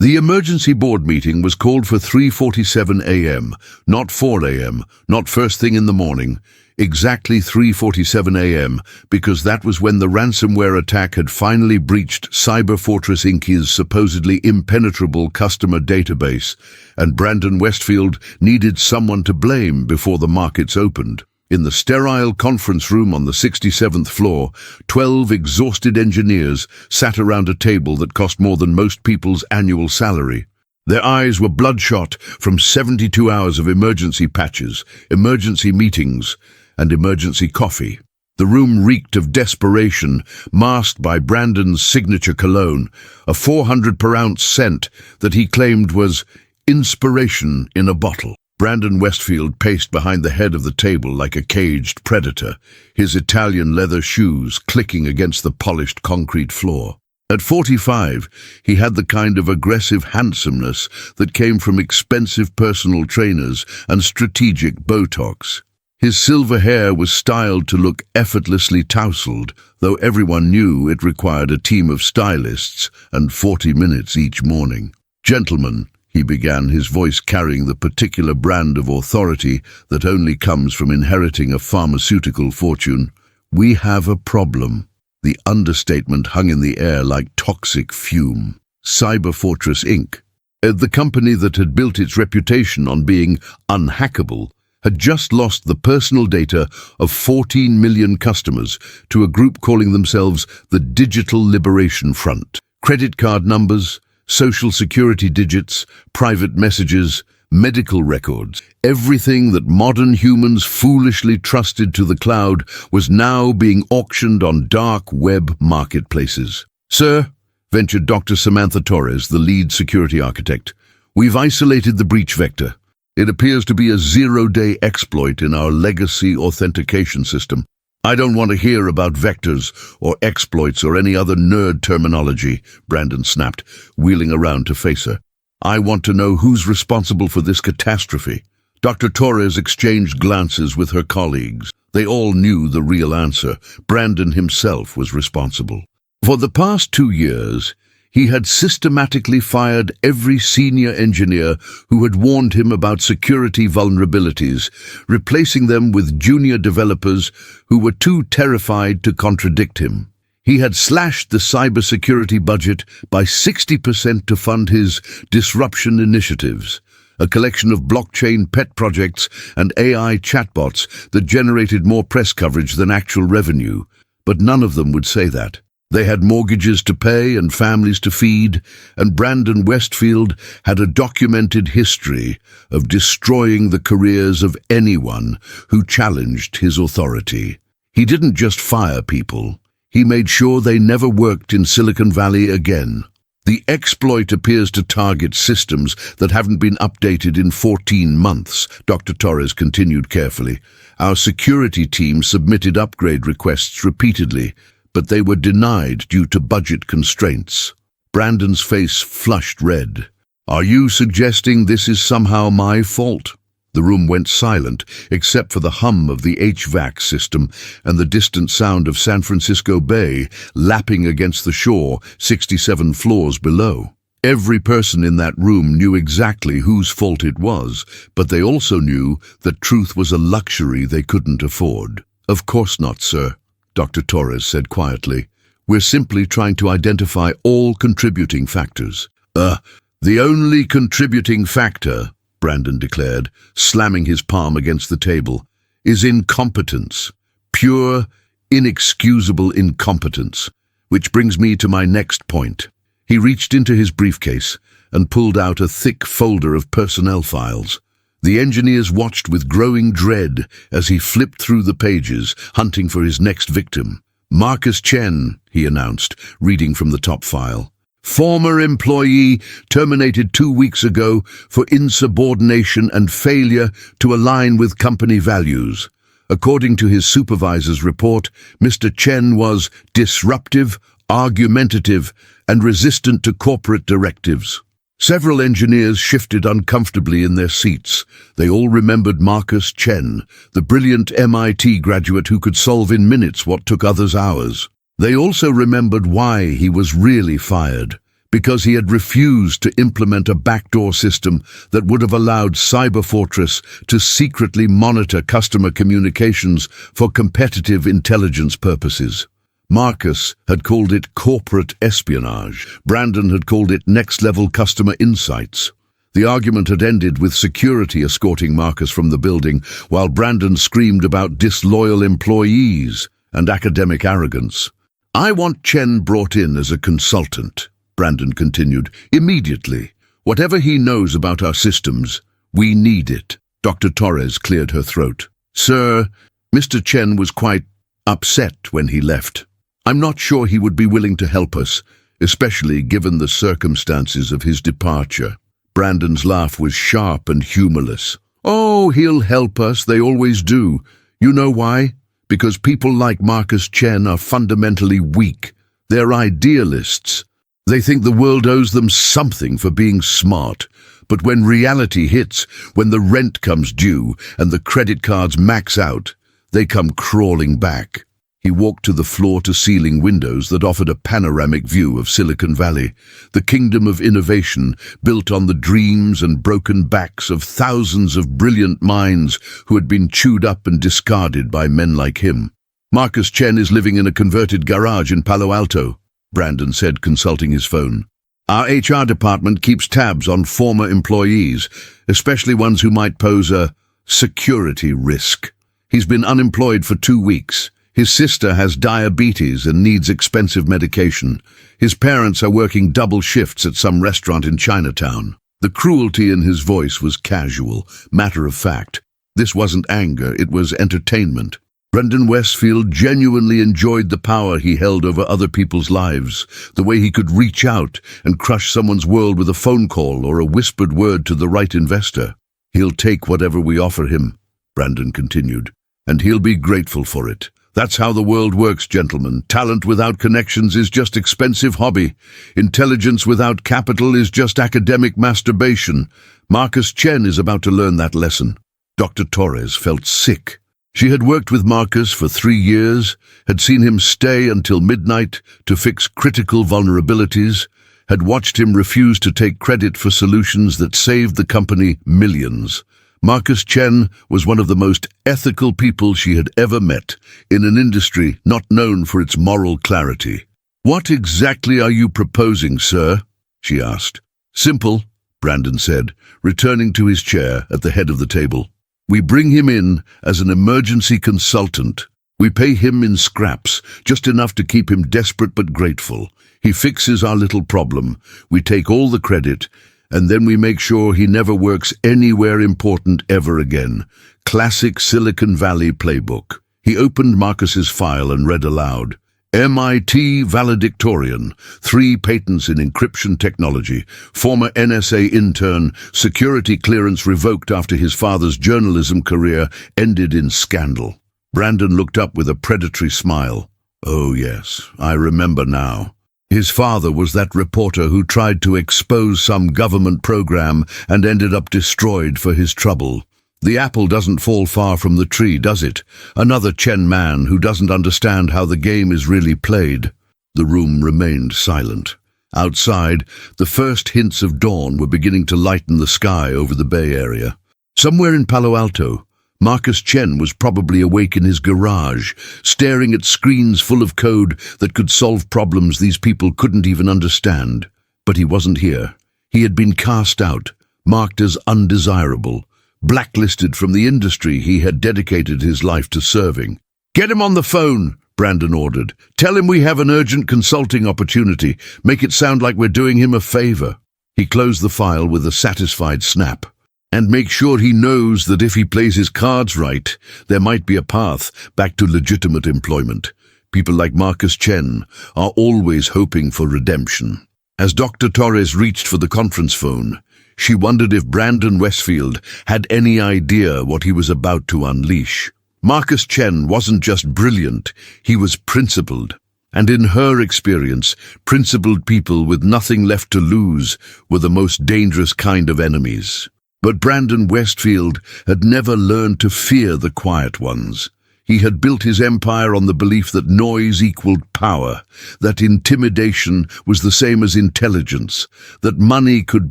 The emergency board meeting was called for 3:47 a.m., not 4 a.m., not first thing in the morning. Exactly 3:47 a.m., because that was when the ransomware attack had finally breached Cyberfortress Inc.'s supposedly impenetrable customer database, and Brandon Westfield needed someone to blame before the markets opened. In the sterile conference room on the 67th floor, 12 exhausted engineers sat around a table that cost more than most people's annual salary. Their eyes were bloodshot from 72 hours of emergency patches, emergency meetings, and emergency coffee. The room reeked of desperation, masked by Brandon's signature cologne, a 400 per ounce scent that he claimed was inspiration in a bottle. Brandon Westfield paced behind the head of the table like a caged predator, his Italian leather shoes clicking against the polished concrete floor. At 45, he had the kind of aggressive handsomeness that came from expensive personal trainers and strategic Botox. His silver hair was styled to look effortlessly tousled, though everyone knew it required a team of stylists and 40 minutes each morning. "Gentlemen," he began, his voice carrying the particular brand of authority that only comes from inheriting a pharmaceutical fortune, "we have a problem." The understatement hung in the air like toxic fume. Cyberfortress Inc., the company that had built its reputation on being unhackable, had just lost the personal data of 14 million customers to a group calling themselves the Digital Liberation Front. Credit card numbers, social security digits, private messages, medical records, everything that modern humans foolishly trusted to the cloud was now being auctioned on dark web marketplaces. "Sir," ventured Dr. Samantha Torres, the lead security architect, "we've isolated the breach vector. It appears to be a zero-day exploit in our legacy authentication system." "I don't want to hear about vectors or exploits or any other nerd terminology," Brandon snapped, wheeling around to face her. "I want to know who's responsible for this catastrophe." Dr. Torres exchanged glances with her colleagues. They all knew the real answer. Brandon himself was responsible. For the past 2 years, he had systematically fired every senior engineer who had warned him about security vulnerabilities, replacing them with junior developers who were too terrified to contradict him. He had slashed the cybersecurity budget by 60% to fund his disruption initiatives, a collection of blockchain pet projects and AI chatbots that generated more press coverage than actual revenue. But none of them would say that. They had mortgages to pay and families to feed, and Brandon Westfield had a documented history of destroying the careers of anyone who challenged his authority. He didn't just fire people. He made sure they never worked in Silicon Valley again. The exploit appears to target systems that haven't been updated in 14 months, Dr. Torres continued carefully. Our security team submitted upgrade requests repeatedly, but they were denied due to budget constraints. Brandon's face flushed red. "Are you suggesting this is somehow my fault?" The room went silent, except for the hum of the HVAC system and the distant sound of San Francisco Bay lapping against the shore 67 floors below. Every person in that room knew exactly whose fault it was, but they also knew that truth was a luxury they couldn't afford. "Of course not, sir," Dr. Torres said quietly. "We're simply trying to identify all contributing factors." The only contributing factor," Brandon declared, slamming his palm against the table, "is incompetence. Pure, inexcusable incompetence. Which brings me to my next point." He reached into his briefcase and pulled out a thick folder of personnel files. The engineers watched with growing dread as he flipped through the pages, hunting for his next victim. "Marcus Chen," he announced, reading from the top file. "Former employee terminated 2 weeks ago for insubordination and failure to align with company values. According to his supervisor's report, Mr. Chen was disruptive, argumentative, and resistant to corporate directives." Several engineers shifted uncomfortably in their seats. They all remembered Marcus Chen, the brilliant MIT graduate who could solve in minutes what took others hours. They also remembered why he was really fired. because he had refused to implement a backdoor system that would have allowed Cyberfortress to secretly monitor customer communications for competitive intelligence purposes. Marcus had called it corporate espionage. Brandon had called it next-level customer insights. The argument had ended with security escorting Marcus from the building, while Brandon screamed about disloyal employees and academic arrogance. "I want Chen brought in as a consultant," Brandon continued, "immediately. Whatever he knows about our systems, we need it." Dr. Torres cleared her throat. "Sir, Mr. Chen was quite upset when he left. I'm not sure he would be willing to help us, especially given the circumstances of his departure." Brandon's laugh was sharp and humorless. "Oh, he'll help us, they always do. You know why? Because people like Marcus Chen are fundamentally weak. They're idealists. They think the world owes them something for being smart. But when reality hits, when the rent comes due and the credit cards max out, they come crawling back." He walked to the floor-to-ceiling windows that offered a panoramic view of Silicon Valley, the kingdom of innovation built on the dreams and broken backs of thousands of brilliant minds who had been chewed up and discarded by men like him. "Marcus Chen is living in a converted garage in Palo Alto," Brandon said, consulting his phone. "Our HR department keeps tabs on former employees, especially ones who might pose a security risk. He's been unemployed for 2 weeks. His sister has diabetes and needs expensive medication. His parents are working double shifts at some restaurant in Chinatown." The cruelty in his voice was casual, matter-of-fact. This wasn't anger, it was entertainment. Brandon Westfield genuinely enjoyed the power he held over other people's lives, the way he could reach out and crush someone's world with a phone call or a whispered word to the right investor. "He'll take whatever we offer him," Brandon continued, "and he'll be grateful for it. That's how the world works, gentlemen. Talent without connections is just expensive hobby. Intelligence without capital is just academic masturbation. Marcus Chen is about to learn that lesson." Dr. Torres felt sick. She had worked with Marcus for 3 years, had seen him stay until midnight to fix critical vulnerabilities, had watched him refuse to take credit for solutions that saved the company millions. Marcus Chen was one of the most ethical people she had ever met, in an industry not known for its moral clarity. "What exactly are you proposing, sir?" she asked. "Simple," Brandon said, returning to his chair at the head of the table. "We bring him in as an emergency consultant. We pay him in scraps, just enough to keep him desperate but grateful. He fixes our little problem. We take all the credit, and then we make sure he never works anywhere important ever again." Classic Silicon Valley playbook. He opened Marcus's file and read aloud. "MIT valedictorian, 3 patents in encryption technology, former NSA intern, security clearance revoked after his father's journalism career ended in scandal." Brandon looked up with a predatory smile. "Oh yes, I remember now. His father was that reporter who tried to expose some government program and ended up destroyed for his trouble. The apple doesn't fall far from the tree, does it? Another Chen man who doesn't understand how the game is really played." The room remained silent. Outside, the first hints of dawn were beginning to lighten the sky over the Bay Area. Somewhere in Palo Alto, Marcus Chen was probably awake in his garage, staring at screens full of code that could solve problems these people couldn't even understand. But he wasn't here. He had been cast out, marked as undesirable, blacklisted from the industry he had dedicated his life to serving. "Get him on the phone," Brandon ordered. "Tell him we have an urgent consulting opportunity. Make it sound like we're doing him a favor." He closed the file with a satisfied snap. "And make sure he knows that if he plays his cards right, there might be a path back to legitimate employment. People like Marcus Chen are always hoping for redemption." As Dr. Torres reached for the conference phone, she wondered if Brandon Westfield had any idea what he was about to unleash. Marcus Chen wasn't just brilliant, he was principled. And in her experience, principled people with nothing left to lose were the most dangerous kind of enemies. But Brandon Westfield had never learned to fear the quiet ones. He had built his empire on the belief that noise equaled power, that intimidation was the same as intelligence, that money could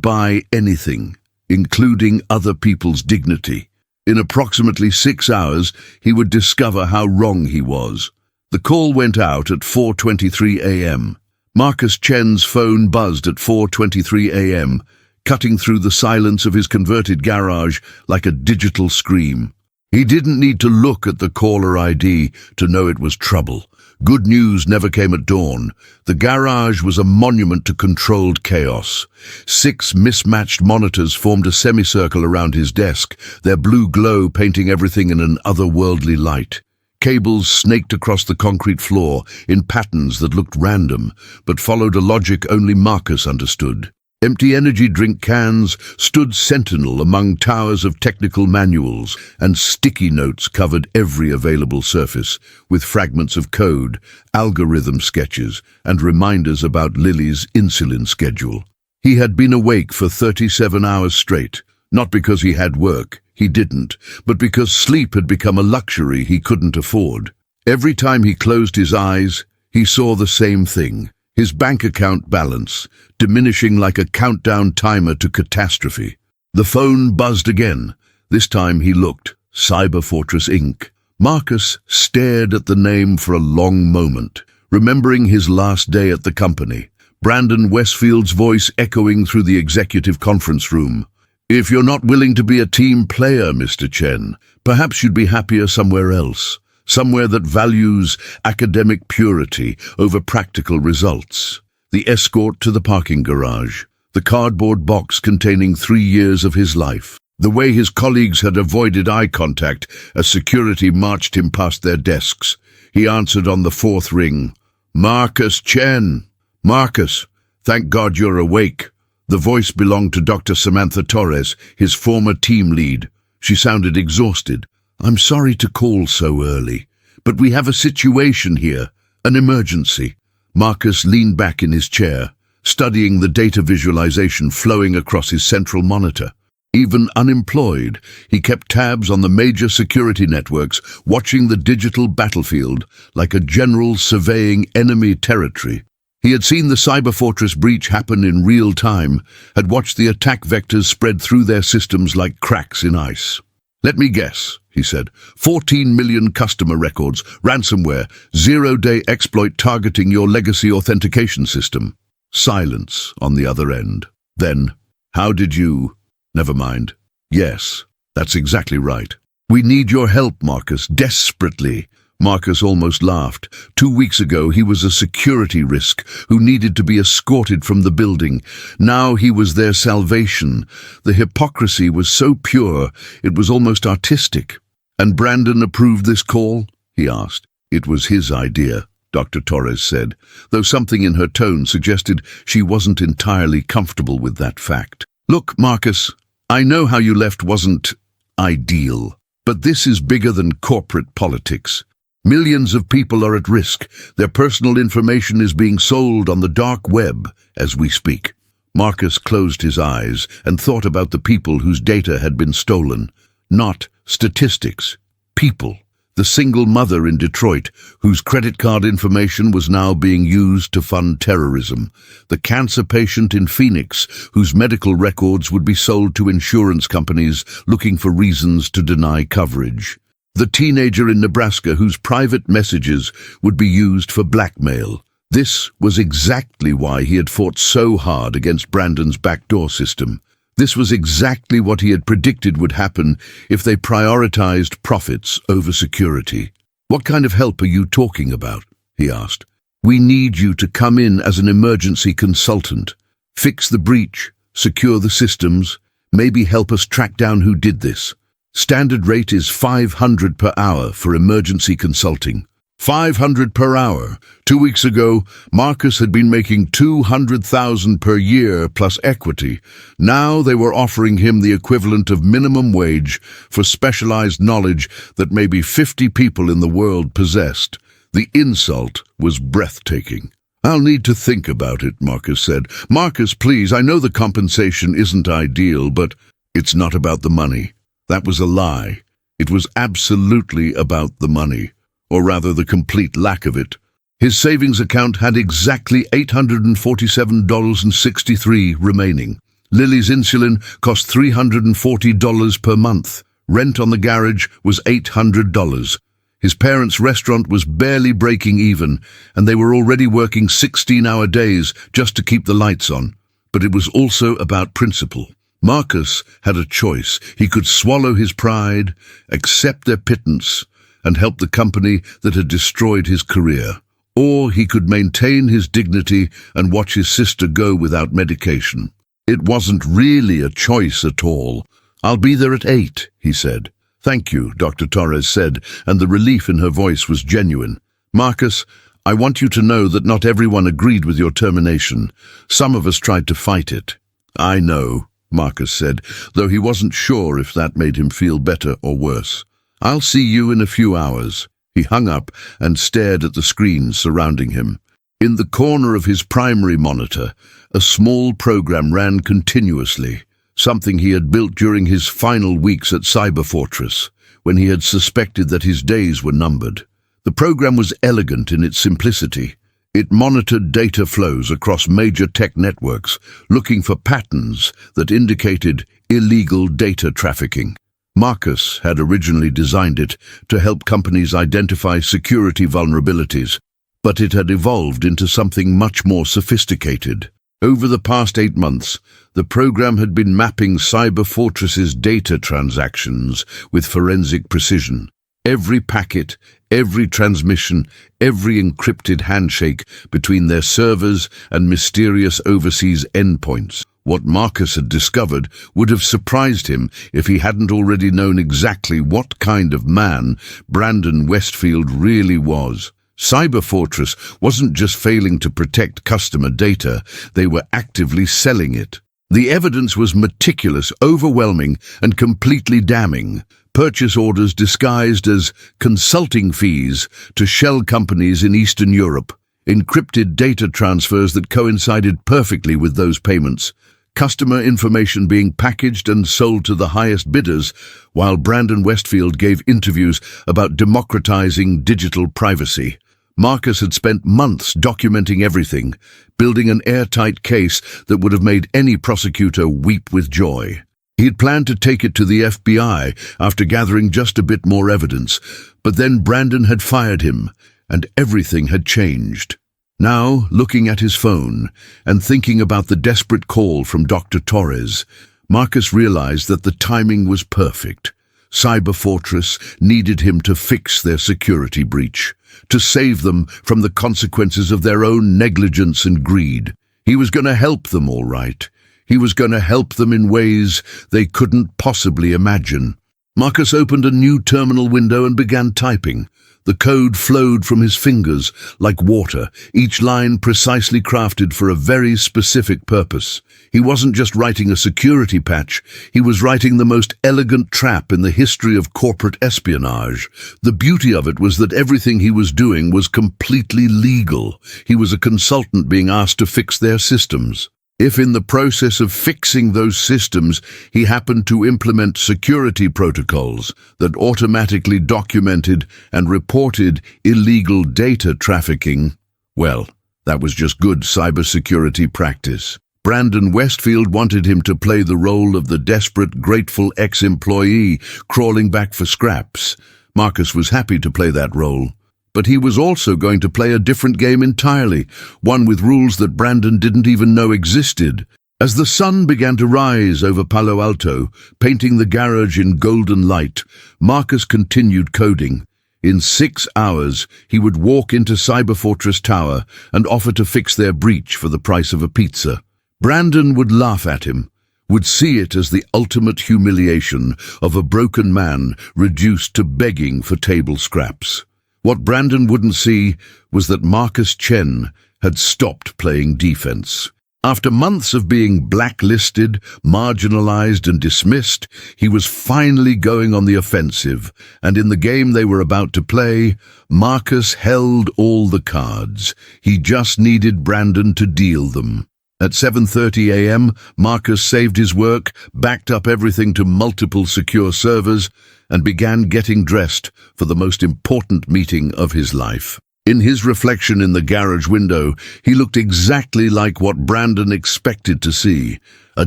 buy anything, including other people's dignity. In approximately 6 hours, he would discover how wrong he was. The call went out at 4:23 a.m. Marcus Chen's phone buzzed at 4:23 a.m., cutting through the silence of his converted garage like a digital scream. He didn't need to look at the caller ID to know it was trouble. Good news never came at dawn. The garage was a monument to controlled chaos. 6 mismatched monitors formed a semicircle around his desk, their blue glow painting everything in an otherworldly light. Cables snaked across the concrete floor in patterns that looked random, but followed a logic only Marcus understood. Empty energy drink cans stood sentinel among towers of technical manuals, and sticky notes covered every available surface, with fragments of code, algorithm sketches, and reminders about Lily's insulin schedule. He had been awake for 37 hours straight, not because he had work, he didn't, but because sleep had become a luxury he couldn't afford. Every time he closed his eyes, he saw the same thing. His bank account balance, diminishing like a countdown timer to catastrophe. The phone buzzed again. This time he looked. Cyberfortress Inc. Marcus stared at the name for a long moment, remembering his last day at the company. Brandon Westfield's voice echoing through the executive conference room. "If you're not willing to be a team player, Mr. Chen, perhaps you'd be happier somewhere else. Somewhere that values academic purity over practical results." The escort to the parking garage, the cardboard box containing 3 years of his life, the way his colleagues had avoided eye contact as security marched him past their desks. He answered on the 4th ring. "Marcus Chen." "Marcus, thank God you're awake." The voice belonged to Dr. Samantha Torres, his former team lead. She sounded exhausted. "I'm sorry to call so early, but we have a situation here, an emergency." Marcus leaned back in his chair, studying the data visualization flowing across his central monitor. Even unemployed, he kept tabs on the major security networks, watching the digital battlefield like a general surveying enemy territory. He had seen the Cyberfortress breach happen in real time, had watched the attack vectors spread through their systems like cracks in ice. "Let me guess," he said. 14 million customer records, ransomware, 0-day exploit targeting your legacy authentication system." Silence on the other end. Then, "How did you—" "Never mind." "Yes, that's exactly right. We need your help, Marcus, desperately." Marcus almost laughed. 2 weeks ago, he was a security risk who needed to be escorted from the building. Now he was their salvation. The hypocrisy was so pure, it was almost artistic. "And Brandon approved this call?" he asked. "It was his idea," Dr. Torres said, though something in her tone suggested she wasn't entirely comfortable with that fact. "Look, Marcus, I know how you left wasn't ideal, but this is bigger than corporate politics. Millions of people are at risk. Their personal information is being sold on the dark web as we speak." Marcus closed his eyes and thought about the people whose data had been stolen. Not statistics, people. The single mother in Detroit, whose credit card information was now being used to fund terrorism. The cancer patient in Phoenix, whose medical records would be sold to insurance companies looking for reasons to deny coverage. The teenager in Nebraska whose private messages would be used for blackmail. This was exactly why he had fought so hard against Brandon's backdoor system. This was exactly what he had predicted would happen if they prioritized profits over security. "What kind of help are you talking about?" he asked. "We need you to come in as an emergency consultant. Fix the breach, secure the systems, maybe help us track down who did this. Standard rate is $500 per hour for emergency consulting." $500 per hour. 2 weeks ago, Marcus had been making $200,000 per year plus equity. Now they were offering him the equivalent of minimum wage for specialized knowledge that maybe 50 people in the world possessed. The insult was breathtaking. "I'll need to think about it," Marcus said. "Marcus, please, I know the compensation isn't ideal, but it's not about the money. That was a lie. It was absolutely about the money, or rather the complete lack of it. His savings account had exactly $847.63 remaining. Lily's insulin cost $340 per month. Rent on the garage was $800. His parents' restaurant was barely breaking even, and they were already working 16-hour days just to keep the lights on. But it was also about principle. Marcus had a choice. He could swallow his pride, accept their pittance, and help the company that had destroyed his career. Or he could maintain his dignity and watch his sister go without medication. It wasn't really a choice at all. "I'll be there at 8, he said. "Thank you," Dr. Torres said, and the relief in her voice was genuine. "Marcus, I want you to know that not everyone agreed with your termination. Some of us tried to fight it." "I know," Marcus said, though he wasn't sure if that made him feel better or worse. "I'll see you in a few hours." He hung up and stared at the screens surrounding him. In the corner of his primary monitor, a small program ran continuously, something he had built during his final weeks at Cyberfortress, when he had suspected that his days were numbered. The program was elegant in its simplicity. It monitored data flows across major tech networks, looking for patterns that indicated illegal data trafficking. Marcus had originally designed it to help companies identify security vulnerabilities, but it had evolved into something much more sophisticated. Over the past 8 months, the program had been mapping Cyberfortress's data transactions with forensic precision. Every packet, every transmission, every encrypted handshake between their servers and mysterious overseas endpoints. What Marcus had discovered would have surprised him if he hadn't already known exactly what kind of man Brandon Westfield really was. Cyberfortress wasn't just failing to protect customer data, they were actively selling it. The evidence was meticulous, overwhelming, and completely damning. Purchase orders disguised as consulting fees to shell companies in Eastern Europe. Encrypted data transfers that coincided perfectly with those payments. Customer information being packaged and sold to the highest bidders, while Brandon Westfield gave interviews about democratizing digital privacy. Marcus had spent months documenting everything, building an airtight case that would have made any prosecutor weep with joy. He had planned to take it to the FBI after gathering just a bit more evidence, but then Brandon had fired him, and everything had changed. Now, looking at his phone and thinking about the desperate call from Dr. Torres, Marcus realized that the timing was perfect. Cyberfortress needed him to fix their security breach, to save them from the consequences of their own negligence and greed. He was going to help them, all right. He was going to help them in ways they couldn't possibly imagine. Marcus opened a new terminal window and began typing. The code flowed from his fingers like water, each line precisely crafted for a very specific purpose. He wasn't just writing a security patch, he was writing the most elegant trap in the history of corporate espionage. The beauty of it was that everything he was doing was completely legal. He was a consultant being asked to fix their systems. If in the process of fixing those systems he happened to implement security protocols that automatically documented and reported illegal data trafficking, well, that was just good cybersecurity practice. Brandon Westfield wanted him to play the role of the desperate, grateful ex-employee crawling back for scraps. Marcus was happy to play that role. But he was also going to play a different game entirely, one with rules that Brandon didn't even know existed. As the sun began to rise over Palo Alto, painting the garage in golden light, Marcus continued coding. In 6 hours, he would walk into Cyberfortress Tower and offer to fix their breach for the price of a pizza. Brandon would laugh at him, would see it as the ultimate humiliation of a broken man reduced to begging for table scraps. What Brandon wouldn't see was that Marcus Chen had stopped playing defense. After months of being blacklisted, marginalized, and dismissed, he was finally going on the offensive, and in the game they were about to play, Marcus held all the cards. He just needed Brandon to deal them. At 7:30 a.m., Marcus saved his work, backed up everything to multiple secure servers, and began getting dressed for the most important meeting of his life. In his reflection in the garage window, he looked exactly like what Brandon expected to see. A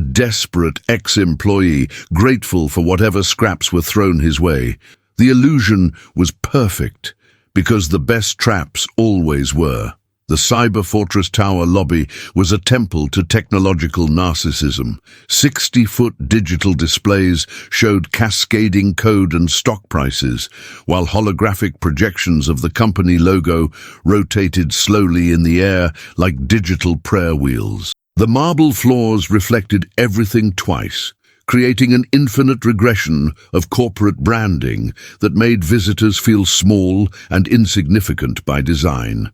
desperate ex-employee, grateful for whatever scraps were thrown his way. The illusion was perfect, because the best traps always were. The Cyber Fortress Tower lobby was a temple to technological narcissism. 60-foot digital displays showed cascading code and stock prices, while holographic projections of the company logo rotated slowly in the air like digital prayer wheels. The marble floors reflected everything twice, creating an infinite regression of corporate branding that made visitors feel small and insignificant by design.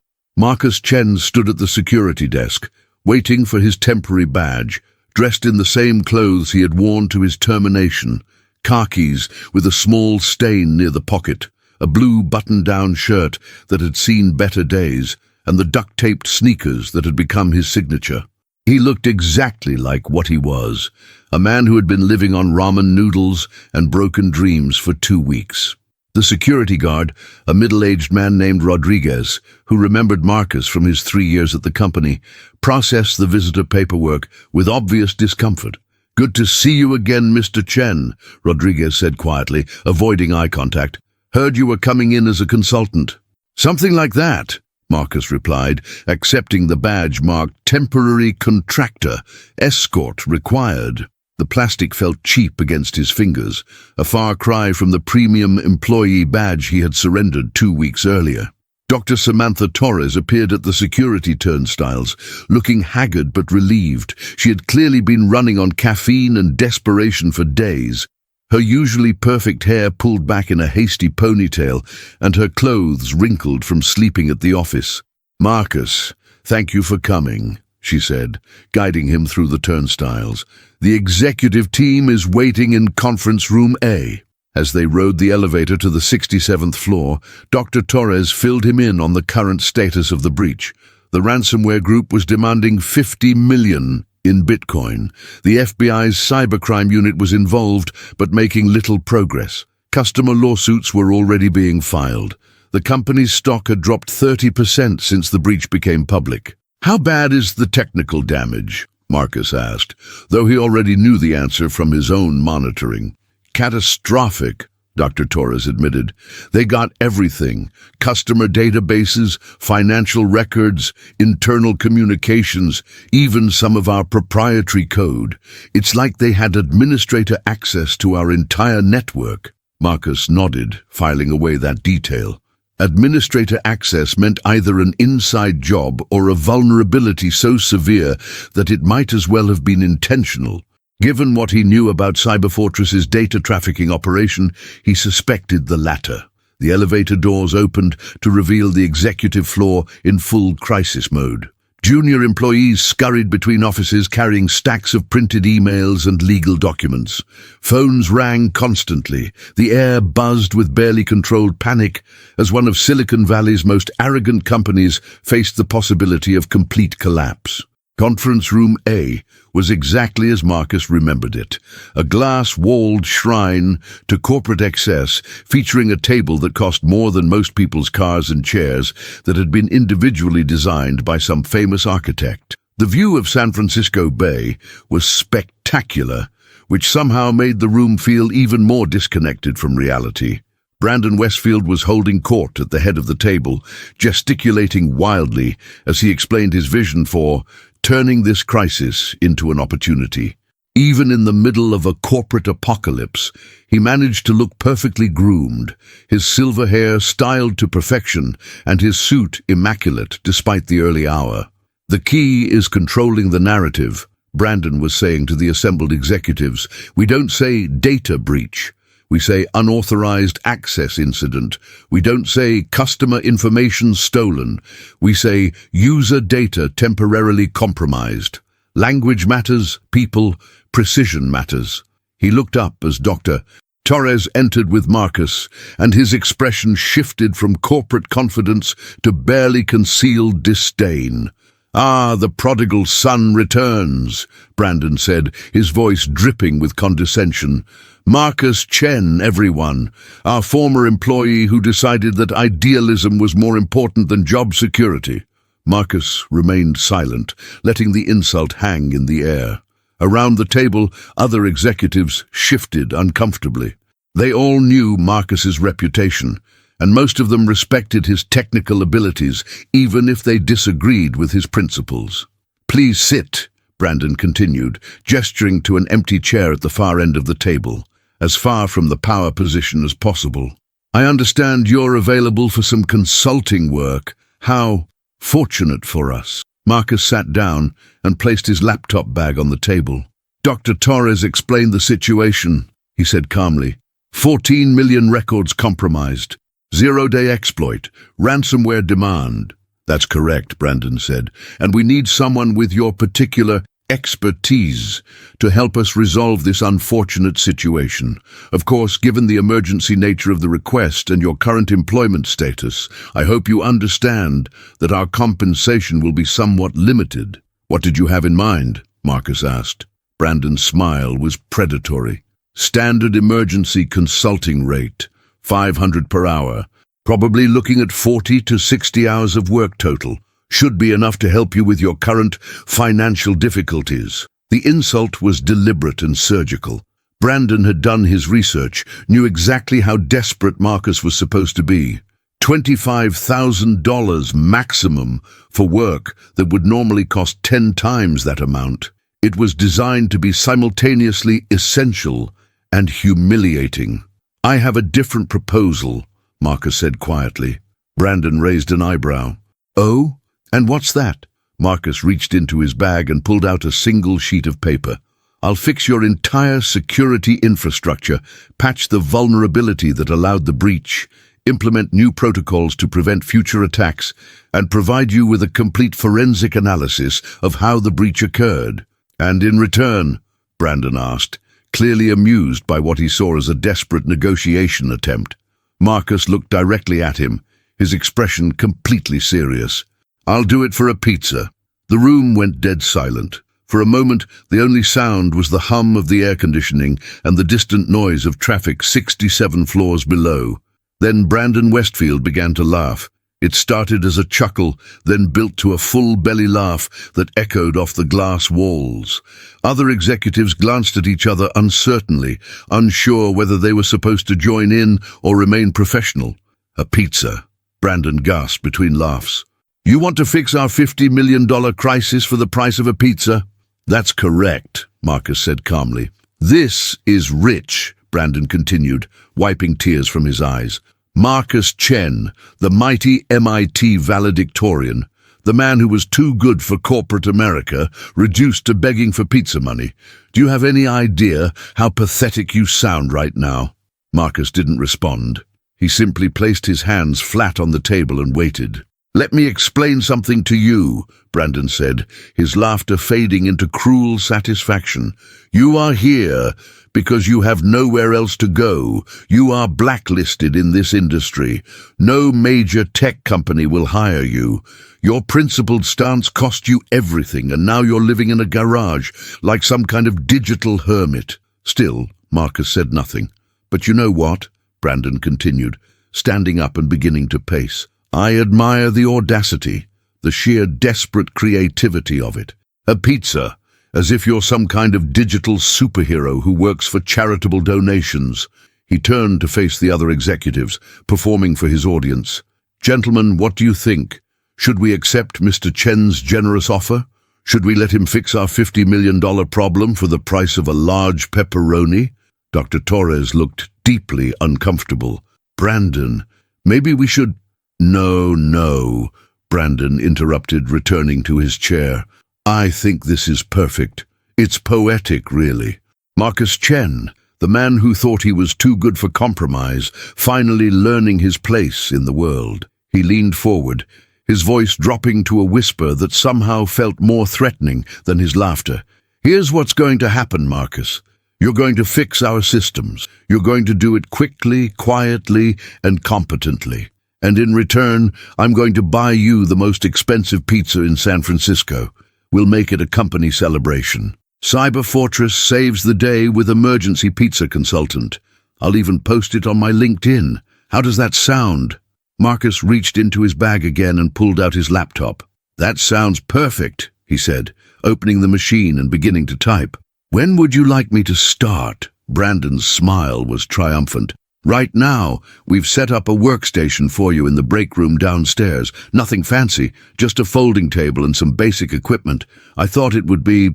Chen stood at the security desk, waiting for his temporary badge, dressed in the same clothes he had worn to his termination, khakis with a small stain near the pocket, a blue button-down shirt that had seen better days, and the duct-taped sneakers that had become his signature. He looked exactly like what he was, a man who had been living on ramen noodles and broken dreams for 2 weeks. The security guard, a middle-aged man named Rodriguez, who remembered Marcus from his 3 years at the company, processed the visitor paperwork with obvious discomfort. "Good to see you again, Mr. Chen," Rodriguez said quietly, avoiding eye contact. "Heard you were coming in as a consultant." "Something like that," Marcus replied, accepting the badge marked "Temporary Contractor, Escort Required." The plastic felt cheap against his fingers, a far cry from the premium employee badge he had surrendered 2 weeks earlier. Dr. Samantha Torres appeared at the security turnstiles, looking haggard but relieved. She had clearly been running on caffeine and desperation for days. Her usually perfect hair pulled back in a hasty ponytail, and her clothes wrinkled from sleeping at the office. "Marcus, thank you for coming," she said, guiding him through the turnstiles. "The executive team is waiting in conference room A." As they rode the elevator to the 67th floor, Dr. Torres filled him in on the current status of the breach. The ransomware group was demanding 50 million in Bitcoin. The FBI's cybercrime unit was involved, but making little progress. Customer lawsuits were already being filed. The company's stock had dropped 30% since the breach became public. "How bad is the technical damage?" Marcus asked, though he already knew the answer from his own monitoring. "Catastrophic," Dr. Torres admitted. "They got everything: customer databases, financial records, internal communications, even some of our proprietary code. It's like they had administrator access to our entire network." Marcus nodded, filing away that detail. Administrator access meant either an inside job or a vulnerability so severe that it might as well have been intentional. Given what he knew about Cyberfortress's data trafficking operation, he suspected the latter. The elevator doors opened to reveal the executive floor in full crisis mode. Junior employees scurried between offices carrying stacks of printed emails and legal documents. Phones rang constantly. The air buzzed with barely controlled panic as one of Silicon Valley's most arrogant companies faced the possibility of complete collapse. Conference Room A was exactly as Marcus remembered it, a glass-walled shrine to corporate excess, featuring a table that cost more than most people's cars and chairs that had been individually designed by some famous architect. The view of San Francisco Bay was spectacular, which somehow made the room feel even more disconnected from reality. Brandon Westfield was holding court at the head of the table, gesticulating wildly as he explained his vision for turning this crisis into an opportunity. Even in the middle of a corporate apocalypse, he managed to look perfectly groomed, his silver hair styled to perfection and his suit immaculate despite the early hour. "The key is controlling the narrative," Brandon was saying to the assembled executives. "We don't say data breach. We say unauthorized access incident. We don't say customer information stolen. We say user data temporarily compromised. Language matters, people, precision matters." He looked up as Dr. Torres entered with Marcus, and his expression shifted from corporate confidence to barely concealed disdain. "Ah, the prodigal son returns," Brandon said, his voice dripping with condescension. "Marcus Chen, everyone, our former employee who decided that idealism was more important than job security." Marcus remained silent, letting the insult hang in the air. Around the table, other executives shifted uncomfortably. They all knew Marcus's reputation, and most of them respected his technical abilities, even if they disagreed with his principles. "Please sit," Brandon continued, gesturing to an empty chair at the far end of the table, as far from the power position as possible. "I understand you're available for some consulting work. How fortunate for us." Marcus sat down and placed his laptop bag on the table. "Dr. Torres explained the situation," he said calmly. 14 million records compromised. Zero-day exploit. Ransomware demand. "That's correct," Brandon said, "and we need someone with your particular expertise to help us resolve this unfortunate situation. Of course, given the emergency nature of the request and your current employment status, I hope you understand that our compensation will be somewhat limited." "What did you have in mind?" Marcus asked. Brandon's smile was predatory. "Standard emergency consulting rate, 500 per hour. Probably looking at 40 to 60 hours of work total. Should be enough to help you with your current financial difficulties." The insult was deliberate and surgical. Brandon had done his research, knew exactly how desperate Marcus was supposed to be. $25,000 maximum for work that would normally cost 10 times that amount. It was designed to be simultaneously essential and humiliating. "I have a different proposal," Marcus said quietly. Brandon raised an eyebrow. "Oh? And what's that?" Marcus reached into his bag and pulled out a single sheet of paper. "I'll fix your entire security infrastructure, patch the vulnerability that allowed the breach, implement new protocols to prevent future attacks, and provide you with a complete forensic analysis of how the breach occurred." "And in return?" Brandon asked, clearly amused by what he saw as a desperate negotiation attempt. Marcus looked directly at him, his expression completely serious. "I'll do it for a pizza." The room went dead silent. For a moment, the only sound was the hum of the air conditioning and the distant noise of traffic 67 floors below. Then Brandon Westfield began to laugh. It started as a chuckle, then built to a full belly laugh that echoed off the glass walls. Other executives glanced at each other uncertainly, unsure whether they were supposed to join in or remain professional. "A pizza," Brandon gasped between laughs. "You want to fix our $50 million crisis for the price of a pizza?" "That's correct," Marcus said calmly. "This is Rich," Brandon continued, wiping tears from his eyes. "Marcus Chen, the mighty MIT valedictorian, the man who was too good for corporate America, reduced to begging for pizza money. Do you have any idea how pathetic you sound right now?" Marcus didn't respond. He simply placed his hands flat on the table and waited. "Let me explain something to you," Brandon said, his laughter fading into cruel satisfaction. "You are here because you have nowhere else to go. You are blacklisted in this industry. No major tech company will hire you. Your principled stance cost you everything, and now you're living in a garage like some kind of digital hermit." Still, Marcus said nothing. "But you know what?" Brandon continued, standing up and beginning to pace. "I admire the audacity, the sheer desperate creativity of it. A pizza, as if you're some kind of digital superhero who works for charitable donations." He turned to face the other executives, performing for his audience. "Gentlemen, what do you think? Should we accept Mr. Chen's generous offer? Should we let him fix our $50 million problem for the price of a large pepperoni?" Dr. Torres looked deeply uncomfortable. "Brandon, maybe we should—" No, Brandon interrupted, returning to his chair. "I think this is perfect. It's poetic, really. Marcus Chen, the man who thought he was too good for compromise, finally learning his place in the world." He leaned forward, his voice dropping to a whisper that somehow felt more threatening than his laughter. "Here's what's going to happen, Marcus. You're going to fix our systems. You're going to do it quickly, quietly, and competently. And in return, I'm going to buy you the most expensive pizza in San Francisco. We'll make it a company celebration. Cyber Fortress saves the day with emergency pizza consultant. I'll even post it on my LinkedIn. How does that sound? Marcus reached into his bag again and pulled out his laptop. That sounds perfect, he said, opening the machine and beginning to type. When would you like me to start? Brandon's smile was triumphant. Right now, we've set up a workstation for you in the break room downstairs. Nothing fancy, just a folding table and some basic equipment. I thought it would be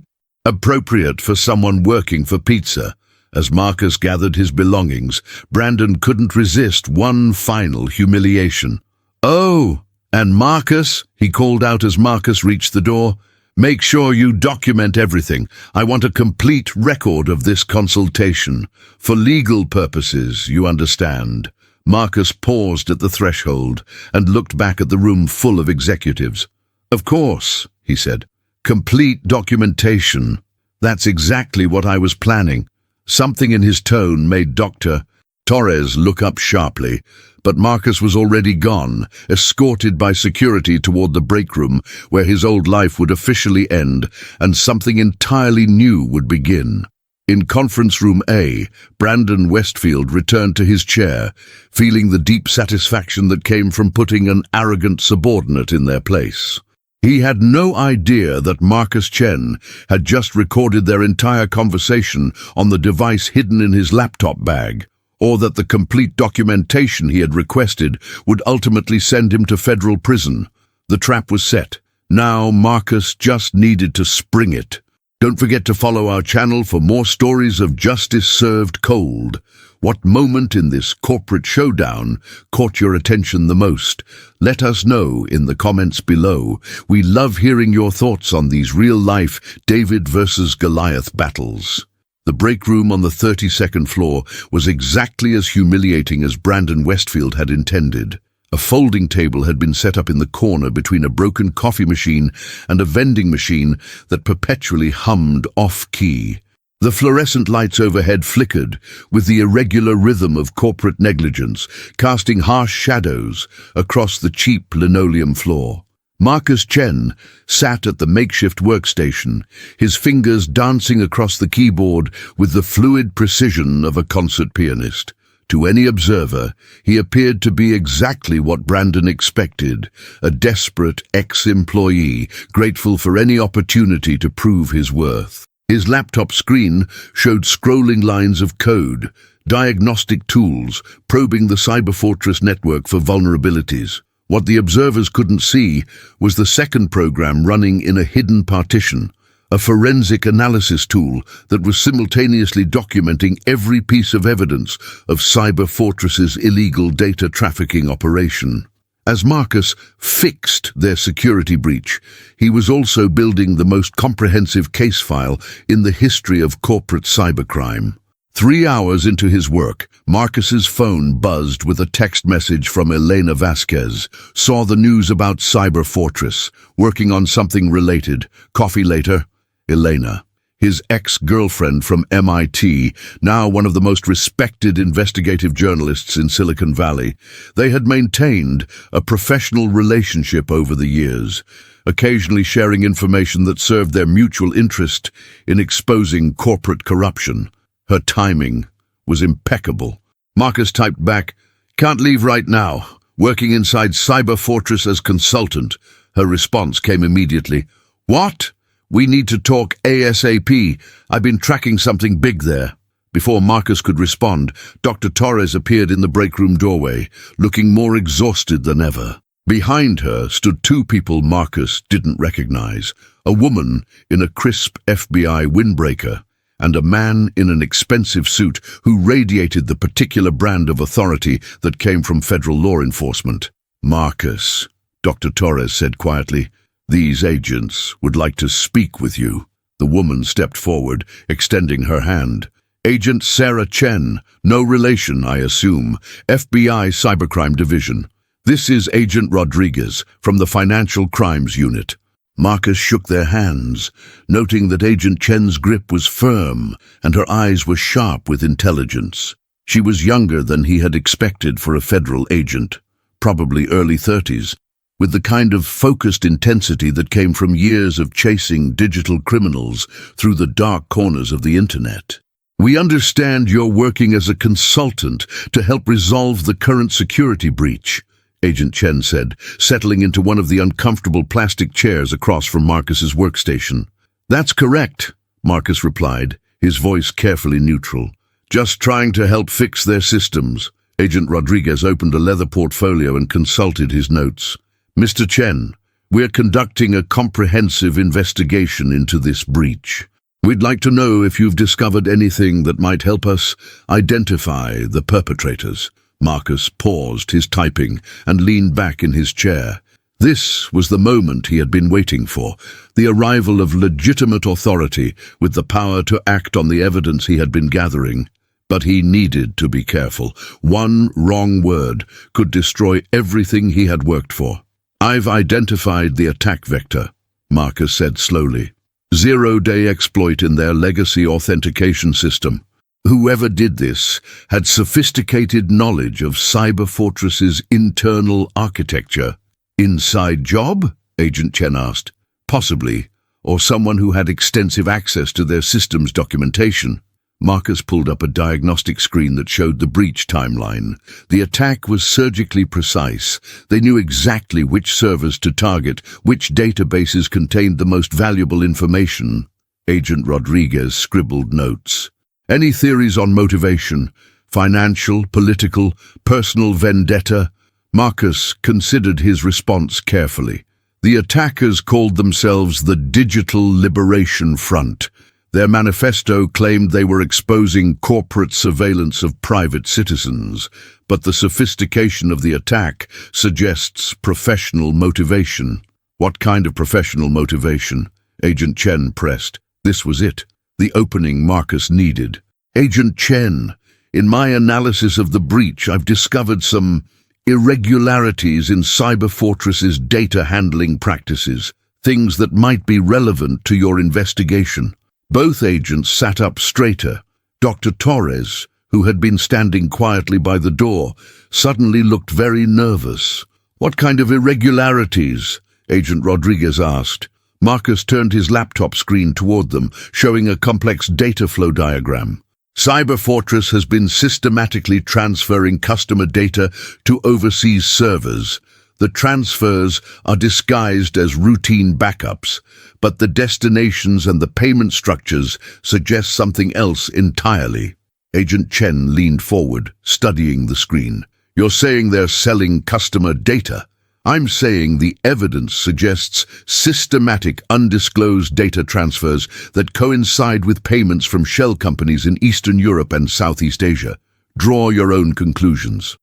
appropriate for someone working for pizza. As Marcus gathered his belongings, Brandon couldn't resist one final humiliation. Oh, and Marcus, he called out as Marcus reached the door, make sure you document everything. I want a complete record of this consultation. For legal purposes, you understand. Marcus paused at the threshold and looked back at the room full of executives. Of course, he said. Complete documentation. That's exactly what I was planning. Something in his tone made Dr. Torres look up sharply, but Marcus was already gone, escorted by security toward the break room where his old life would officially end and something entirely new would begin. In conference room A, Brandon Westfield returned to his chair, feeling the deep satisfaction that came from putting an arrogant subordinate in their place. He had no idea that Marcus Chen had just recorded their entire conversation on the device hidden in his laptop bag, or that the complete documentation he had requested would ultimately send him to federal prison. The trap was set. Now Marcus just needed to spring it. Don't forget to follow our channel for more stories of justice served cold. What moment in this corporate showdown caught your attention the most? Let us know in the comments below. We love hearing your thoughts on these real-life David versus Goliath battles. The break room on the 32nd floor was exactly as humiliating as Brandon Westfield had intended. A folding table had been set up in the corner between a broken coffee machine and a vending machine that perpetually hummed off-key. The fluorescent lights overhead flickered with the irregular rhythm of corporate negligence, casting harsh shadows across the cheap linoleum floor. Marcus Chen sat at the makeshift workstation, his fingers dancing across the keyboard with the fluid precision of a concert pianist. To any observer, he appeared to be exactly what Brandon expected, a desperate ex-employee, grateful for any opportunity to prove his worth. His laptop screen showed scrolling lines of code, diagnostic tools, probing the Cyber Fortress network for vulnerabilities. What the observers couldn't see was the second program running in a hidden partition, a forensic analysis tool that was simultaneously documenting every piece of evidence of Cyber Fortress's illegal data trafficking operation. As Marcus fixed their security breach, he was also building the most comprehensive case file in the history of corporate cybercrime. 3 hours into his work, Marcus's phone buzzed with a text message from Elena Vasquez. Saw the news about Cyber Fortress, working on something related. Coffee later. Elena, his ex-girlfriend from MIT, now one of the most respected investigative journalists in Silicon Valley. They had maintained a professional relationship over the years, occasionally sharing information that served their mutual interest in exposing corporate corruption. Her timing was impeccable. Marcus typed back, "Can't leave right now. Working inside Cyber Fortress as consultant." Her response came immediately. "What? We need to talk ASAP. I've been tracking something big there." Before Marcus could respond, Dr. Torres appeared in the break room doorway, looking more exhausted than ever. Behind her stood two people Marcus didn't recognize, a woman in a crisp FBI windbreaker, and a man in an expensive suit who radiated the particular brand of authority that came from federal law enforcement. "Marcus," Dr. Torres said quietly, "these agents would like to speak with you." The woman stepped forward, extending her hand. "Agent Sarah Chen, no relation, I assume, FBI Cybercrime Division. This is Agent Rodriguez from the Financial Crimes Unit." Marcus shook their hands, noting that Agent Chen's grip was firm and her eyes were sharp with intelligence. She was younger than he had expected for a federal agent. probably early 30s, with the kind of focused intensity that came from years of chasing digital criminals through the dark corners of the internet. "We understand you're working as a consultant to help resolve the current security breach," Agent Chen said, settling into one of the uncomfortable plastic chairs across from Marcus's workstation. "That's correct," Marcus replied, his voice carefully neutral. "Just trying to help fix their systems." Agent Rodriguez opened a leather portfolio and consulted his notes. "Mr. Chen, we're conducting a comprehensive investigation into this breach. We'd like to know if you've discovered anything that might help us identify the perpetrators." Marcus paused his typing and leaned back in his chair. This was the moment he had been waiting for, the arrival of legitimate authority with the power to act on the evidence he had been gathering. But he needed to be careful. One wrong word could destroy everything he had worked for. "I've identified the attack vector," Marcus said slowly. "Zero-day exploit in their legacy authentication system. Whoever did this had sophisticated knowledge of Cyber Fortress's internal architecture." "Inside job?" Agent Chen asked. "Possibly, or someone who had extensive access to their system's documentation." Marcus pulled up a diagnostic screen that showed the breach timeline. The attack was surgically precise. They knew exactly which servers to target, which databases contained the most valuable information. Agent Rodriguez scribbled notes. "Any theories on motivation? Financial, political, personal vendetta?" Marcus considered his response carefully. The attackers called themselves the Digital Liberation Front. Their manifesto claimed they were exposing corporate surveillance of private citizens, but the sophistication of the attack suggests professional motivation. "What kind of professional motivation?" Agent Chen pressed. This was it, the opening Marcus needed. "Agent Chen, in my analysis of the breach, I've discovered some irregularities in Cyber Fortress's data handling practices, things that might be relevant to your investigation." Both agents sat up straighter. Dr. Torres, who had been standing quietly by the door, suddenly looked very nervous. "What kind of irregularities?" Agent Rodriguez asked. Marcus turned his laptop screen toward them, showing a complex data flow diagram. "Cyber Fortress has been systematically transferring customer data to overseas servers. The transfers are disguised as routine backups, but the destinations and the payment structures suggest something else entirely." Agent Chen leaned forward, studying the screen. "You're saying they're selling customer data?" "I'm saying the evidence suggests systematic, undisclosed data transfers that coincide with payments from shell companies in Eastern Europe and Southeast Asia. Draw your own conclusions."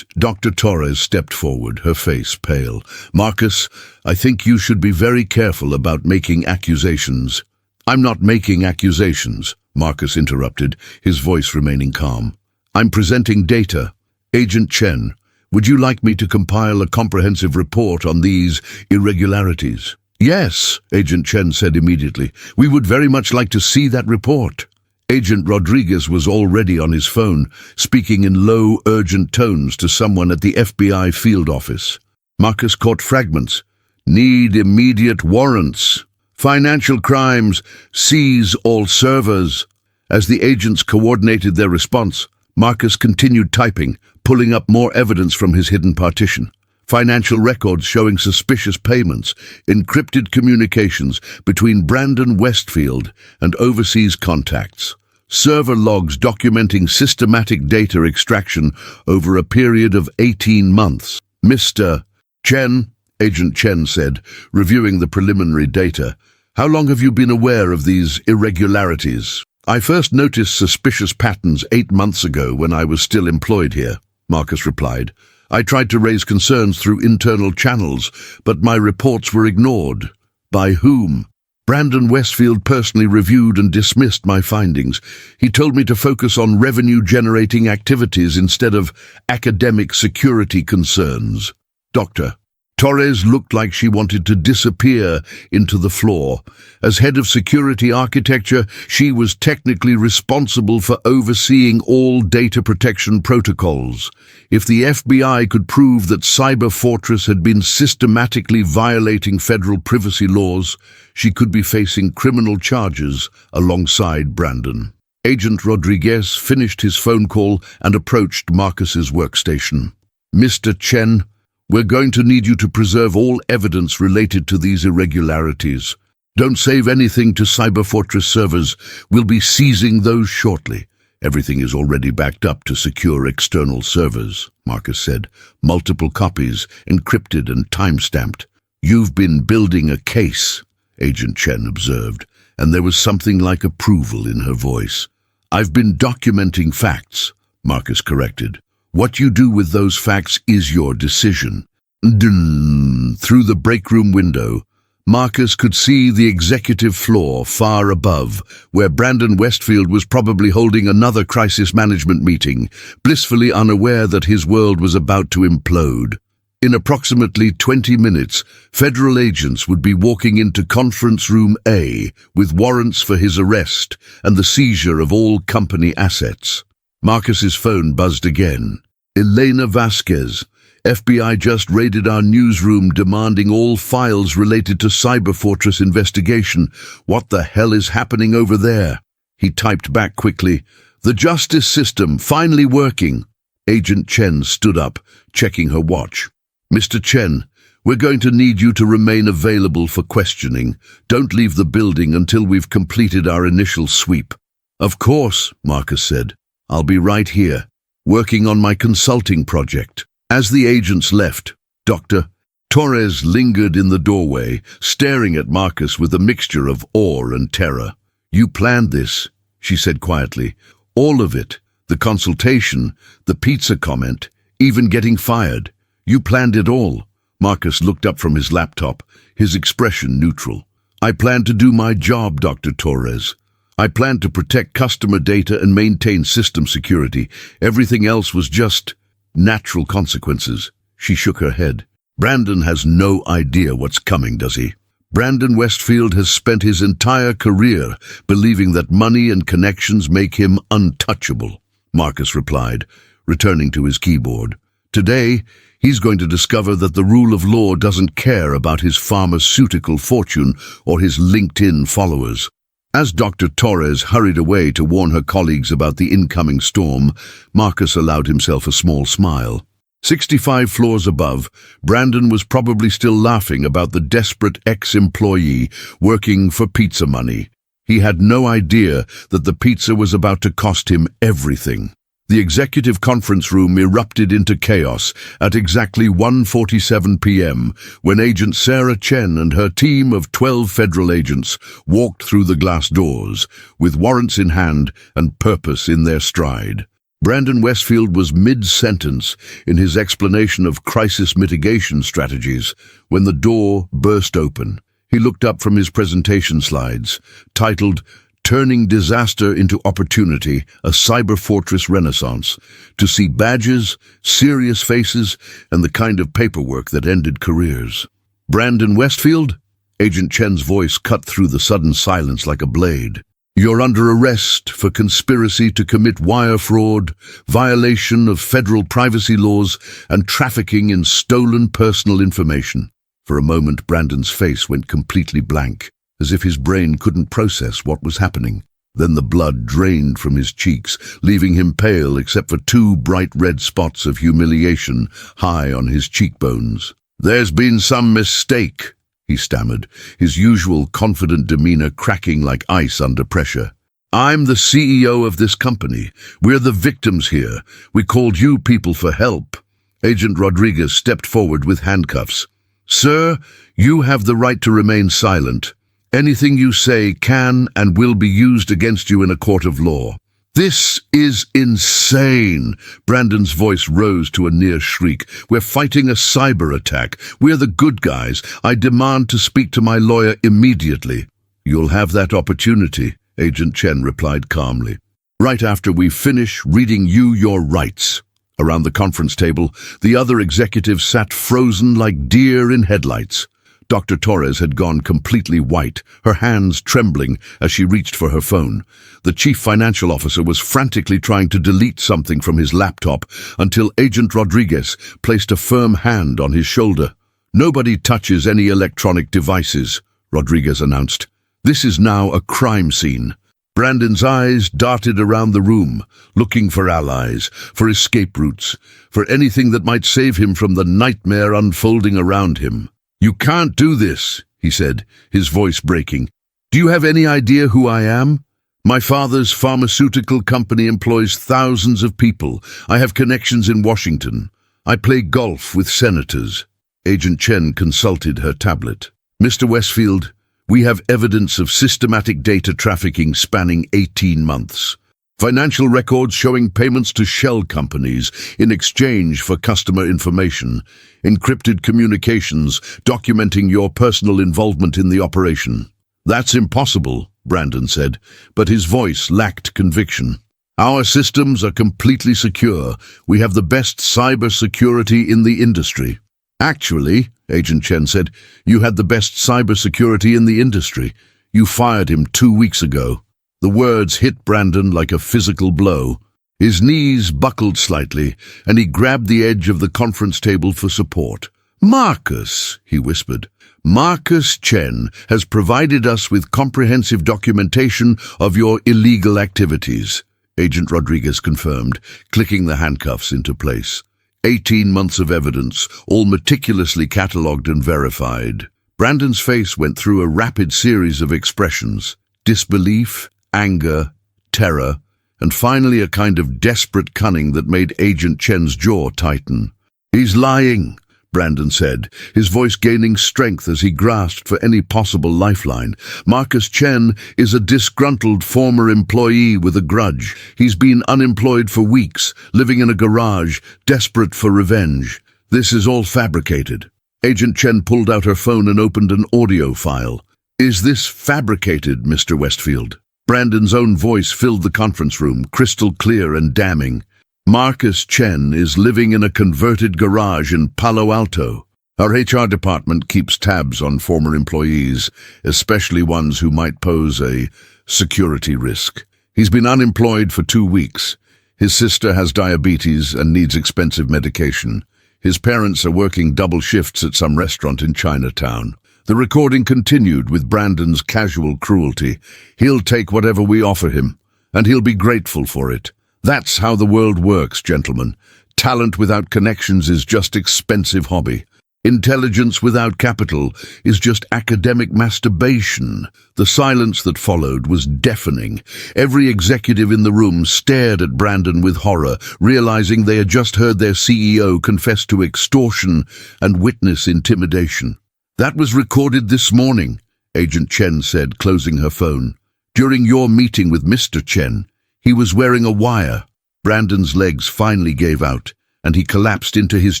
Dr. Torres stepped forward, her face pale. "Marcus, I think you should be very careful about making accusations." "I'm not making accusations," Marcus interrupted, his voice remaining calm. "I'm presenting data. Agent Chen, would you like me to compile a comprehensive report on these irregularities?" "Yes," Agent Chen said immediately. "We would very much like to see that report." Agent Rodriguez was already on his phone, speaking in low, urgent tones to someone at the FBI field office. Marcus caught fragments. "Need immediate warrants. Financial crimes. Seize all servers." As the agents coordinated their response, Marcus continued typing, pulling up more evidence from his hidden partition. Financial records showing suspicious payments, encrypted communications between Brandon Westfield and overseas contacts, server logs documenting systematic data extraction over a period of 18 months. "Mr. Chen," Agent Chen said, reviewing the preliminary data, "how long have you been aware of these irregularities?" "I first noticed suspicious patterns 8 months ago when I was still employed here," Marcus replied. "I tried to raise concerns through internal channels, but my reports were ignored." "By whom?" "Brandon Westfield personally reviewed and dismissed my findings. He told me to focus on revenue-generating activities instead of academic security concerns." "Doctor, Torres looked like she wanted to disappear into the floor. As head of security architecture, she was technically responsible for overseeing all data protection protocols. If the FBI could prove that Cyber Fortress had been systematically violating federal privacy laws, she could be facing criminal charges alongside Brandon. Agent Rodriguez finished his phone call and approached Marcus's workstation. "Mr. Chen, we're going to need you to preserve all evidence related to these irregularities. Don't save anything to Cyber Fortress servers. We'll be seizing those shortly." "Everything is already backed up to secure external servers," Marcus said. "Multiple copies, encrypted and time-stamped." "You've been building a case," Agent Chen observed, and there was something like approval in her voice. "I've been documenting facts," Marcus corrected. "What you do with those facts is your decision." Through the break room window, Marcus could see the executive floor far above, where Brandon Westfield was probably holding another crisis management meeting, blissfully unaware that his world was about to implode. In approximately 20 minutes, federal agents would be walking into Conference Room A with warrants for his arrest and the seizure of all company assets. Marcus's phone buzzed again. "Elena Vasquez, FBI just raided our newsroom demanding all files related to Cyber Fortress investigation. What the hell is happening over there?" He typed back quickly. "The justice system finally working." Agent Chen stood up, checking her watch. "Mr. Chen, we're going to need you to remain available for questioning. Don't leave the building until we've completed our initial sweep." "Of course," Marcus said. "I'll be right here, working on my consulting project." As the agents left, Dr. Torres lingered in the doorway, staring at Marcus with a mixture of awe and terror. "You planned this," she said quietly. "All of it. The consultation, the pizza comment, even getting fired. You planned it all." Marcus looked up from his laptop, his expression neutral. "I planned to do my job, Dr. Torres. I planned to protect customer data and maintain system security. Everything else was just natural consequences." She shook her head. "Brandon has no idea what's coming, does he? Brandon Westfield has spent his entire career believing that money and connections make him untouchable," Marcus replied, returning to his keyboard. "Today, he's going to discover that the rule of law doesn't care about his pharmaceutical fortune or his LinkedIn followers." As Dr. Torres hurried away to warn her colleagues about the incoming storm, Marcus allowed himself a small smile. 65 floors above, Brandon was probably still laughing about the desperate ex-employee working for pizza money. He had no idea that the pizza was about to cost him everything. The executive conference room erupted into chaos at exactly 1:47 p.m. when Agent Sarah Chen and her team of 12 federal agents walked through the glass doors, with warrants in hand and purpose in their stride. Brandon Westfield was mid-sentence in his explanation of crisis mitigation strategies when the door burst open. He looked up from his presentation slides, titled "Turning Disaster into Opportunity, a Cyber Fortress Renaissance," to see badges, serious faces, and the kind of paperwork that ended careers. "Brandon Westfield?" Agent Chen's voice cut through the sudden silence like a blade. "You're under arrest for conspiracy to commit wire fraud, violation of federal privacy laws, and trafficking in stolen personal information." For a moment, Brandon's face went completely blank, as if his brain couldn't process what was happening. Then the blood drained from his cheeks, leaving him pale except for 2 bright red spots of humiliation high on his cheekbones. "There's been some mistake," he stammered, his usual confident demeanor cracking like ice under pressure. "I'm the CEO of this company. We're the victims here. We called you people for help." Agent Rodriguez stepped forward with handcuffs. "Sir, you have the right to remain silent. Anything you say can and will be used against you in a court of law." "This is insane!" Brandon's voice rose to a near shriek. "We're fighting a cyber attack. We're the good guys. I demand to speak to my lawyer immediately." "You'll have that opportunity," Agent Chen replied calmly. "Right after we finish reading you your rights." Around the conference table, the other executives sat frozen like deer in headlights. Dr. Torres had gone completely white, her hands trembling as she reached for her phone. The chief financial officer was frantically trying to delete something from his laptop until Agent Rodriguez placed a firm hand on his shoulder. "Nobody touches any electronic devices," Rodriguez announced. "This is now a crime scene." Brandon's eyes darted around the room, looking for allies, for escape routes, for anything that might save him from the nightmare unfolding around him. "You can't do this," he said, his voice breaking. "Do you have any idea who I am? My father's pharmaceutical company employs thousands of people. I have connections in Washington. I play golf with senators." Agent Chen consulted her tablet. "Mr. Westfield, we have evidence of systematic data trafficking spanning 18 months. Financial records showing payments to shell companies in exchange for customer information. Encrypted communications documenting your personal involvement in the operation." "That's impossible," Brandon said, but his voice lacked conviction. "Our systems are completely secure. We have the best cybersecurity in the industry." "Actually," Agent Chen said, "you had the best cybersecurity in the industry. You fired him 2 weeks ago." The words hit Brandon like a physical blow. His knees buckled slightly, and he grabbed the edge of the conference table for support. "Marcus," he whispered, "Marcus Chen has provided us with comprehensive documentation of your illegal activities." Agent Rodriguez confirmed, clicking the handcuffs into place. 18 months of evidence, all meticulously catalogued and verified. Brandon's face went through a rapid series of expressions: disbelief, anger, terror, and finally a kind of desperate cunning that made Agent Chen's jaw tighten. "He's lying," Brandon said, his voice gaining strength as he grasped for any possible lifeline. "Marcus Chen is a disgruntled former employee with a grudge. He's been unemployed for weeks, living in a garage, desperate for revenge. This is all fabricated." Agent Chen pulled out her phone and opened an audio file. "Is this fabricated, Mr. Westfield?" Brandon's own voice filled the conference room, crystal clear and damning. "Marcus Chen is living in a converted garage in Palo Alto. Our HR department keeps tabs on former employees, especially ones who might pose a security risk. He's been unemployed for 2 weeks. His sister has diabetes and needs expensive medication. His parents are working double shifts at some restaurant in Chinatown." The recording continued with Brandon's casual cruelty. "He'll take whatever we offer him, and he'll be grateful for it. That's how the world works, gentlemen. Talent without connections is just expensive hobby. Intelligence without capital is just academic masturbation." The silence that followed was deafening. Every executive in the room stared at Brandon with horror, realizing they had just heard their CEO confess to extortion and witness intimidation. "That was recorded this morning," Agent Chen said, closing her phone. "During your meeting with Mr. Chen, he was wearing a wire." Brandon's legs finally gave out, and he collapsed into his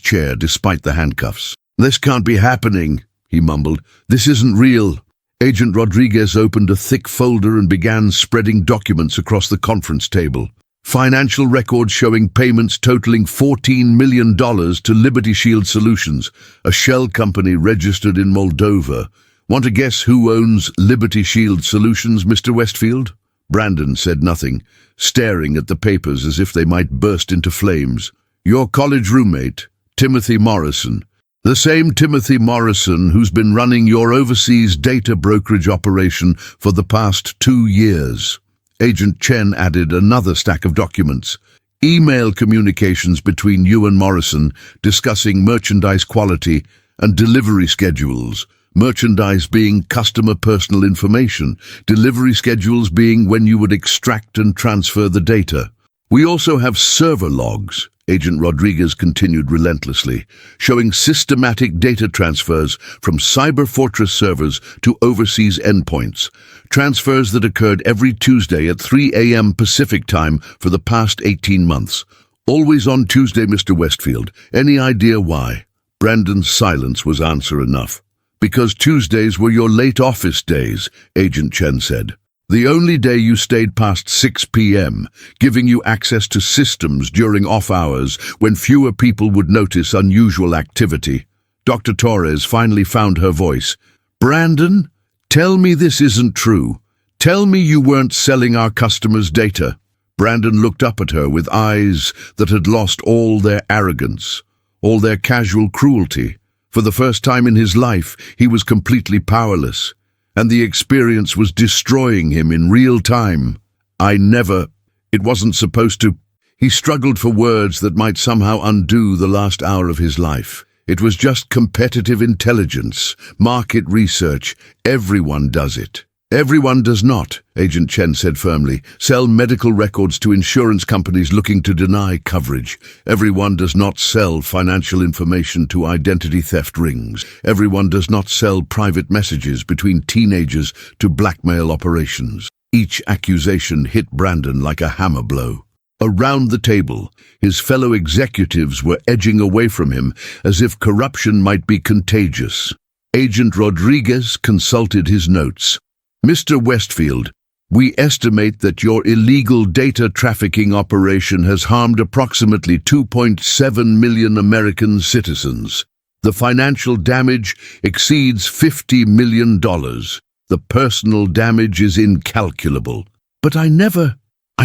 chair despite the handcuffs. "This can't be happening," he mumbled. "This isn't real." Agent Rodriguez opened a thick folder and began spreading documents across the conference table. Financial records showing payments totaling $14 million to Liberty Shield Solutions, a shell company registered in Moldova. "Want to guess who owns Liberty Shield Solutions, Mr. Westfield?" Brandon said nothing, staring at the papers as if they might burst into flames. "Your college roommate, Timothy Morrison. The same Timothy Morrison who's been running your overseas data brokerage operation for the past 2 years." Agent Chen added another stack of documents. "Email communications between you and Morrison discussing merchandise quality and delivery schedules. Merchandise being customer personal information, delivery schedules being when you would extract and transfer the data. We also have server logs," Agent Rodriguez continued relentlessly, "showing systematic data transfers from Cyber Fortress servers to overseas endpoints. Transfers that occurred every Tuesday at 3 a.m. Pacific time for the past 18 months. Always on Tuesday, Mr. Westfield. Any idea why?" Brandon's silence was answer enough. "Because Tuesdays were your late office days," Agent Chen said. The only day you stayed past 6 p.m., giving you access to systems during off hours when fewer people would notice unusual activity. Dr. Torres finally found her voice. Brandon, tell me this isn't true. Tell me you weren't selling our customers' data. Brandon looked up at her with eyes that had lost all their arrogance, all their casual cruelty. For the first time in his life, he was completely powerless, and the experience was destroying him in real time. It wasn't supposed to. He struggled for words that might somehow undo the last hour of his life. It was just competitive intelligence, market research. Everyone does it. Everyone does not, Agent Chen said firmly, sell medical records to insurance companies looking to deny coverage. Everyone does not sell financial information to identity theft rings. Everyone does not sell private messages between teenagers to blackmail operations. Each accusation hit Brandon like a hammer blow. Around the table, his fellow executives were edging away from him as if corruption might be contagious. Agent Rodriguez consulted his notes. Mr. Westfield, we estimate that your illegal data trafficking operation has harmed approximately 2.7 million American citizens. The financial damage exceeds $50 million. The personal damage is incalculable. But I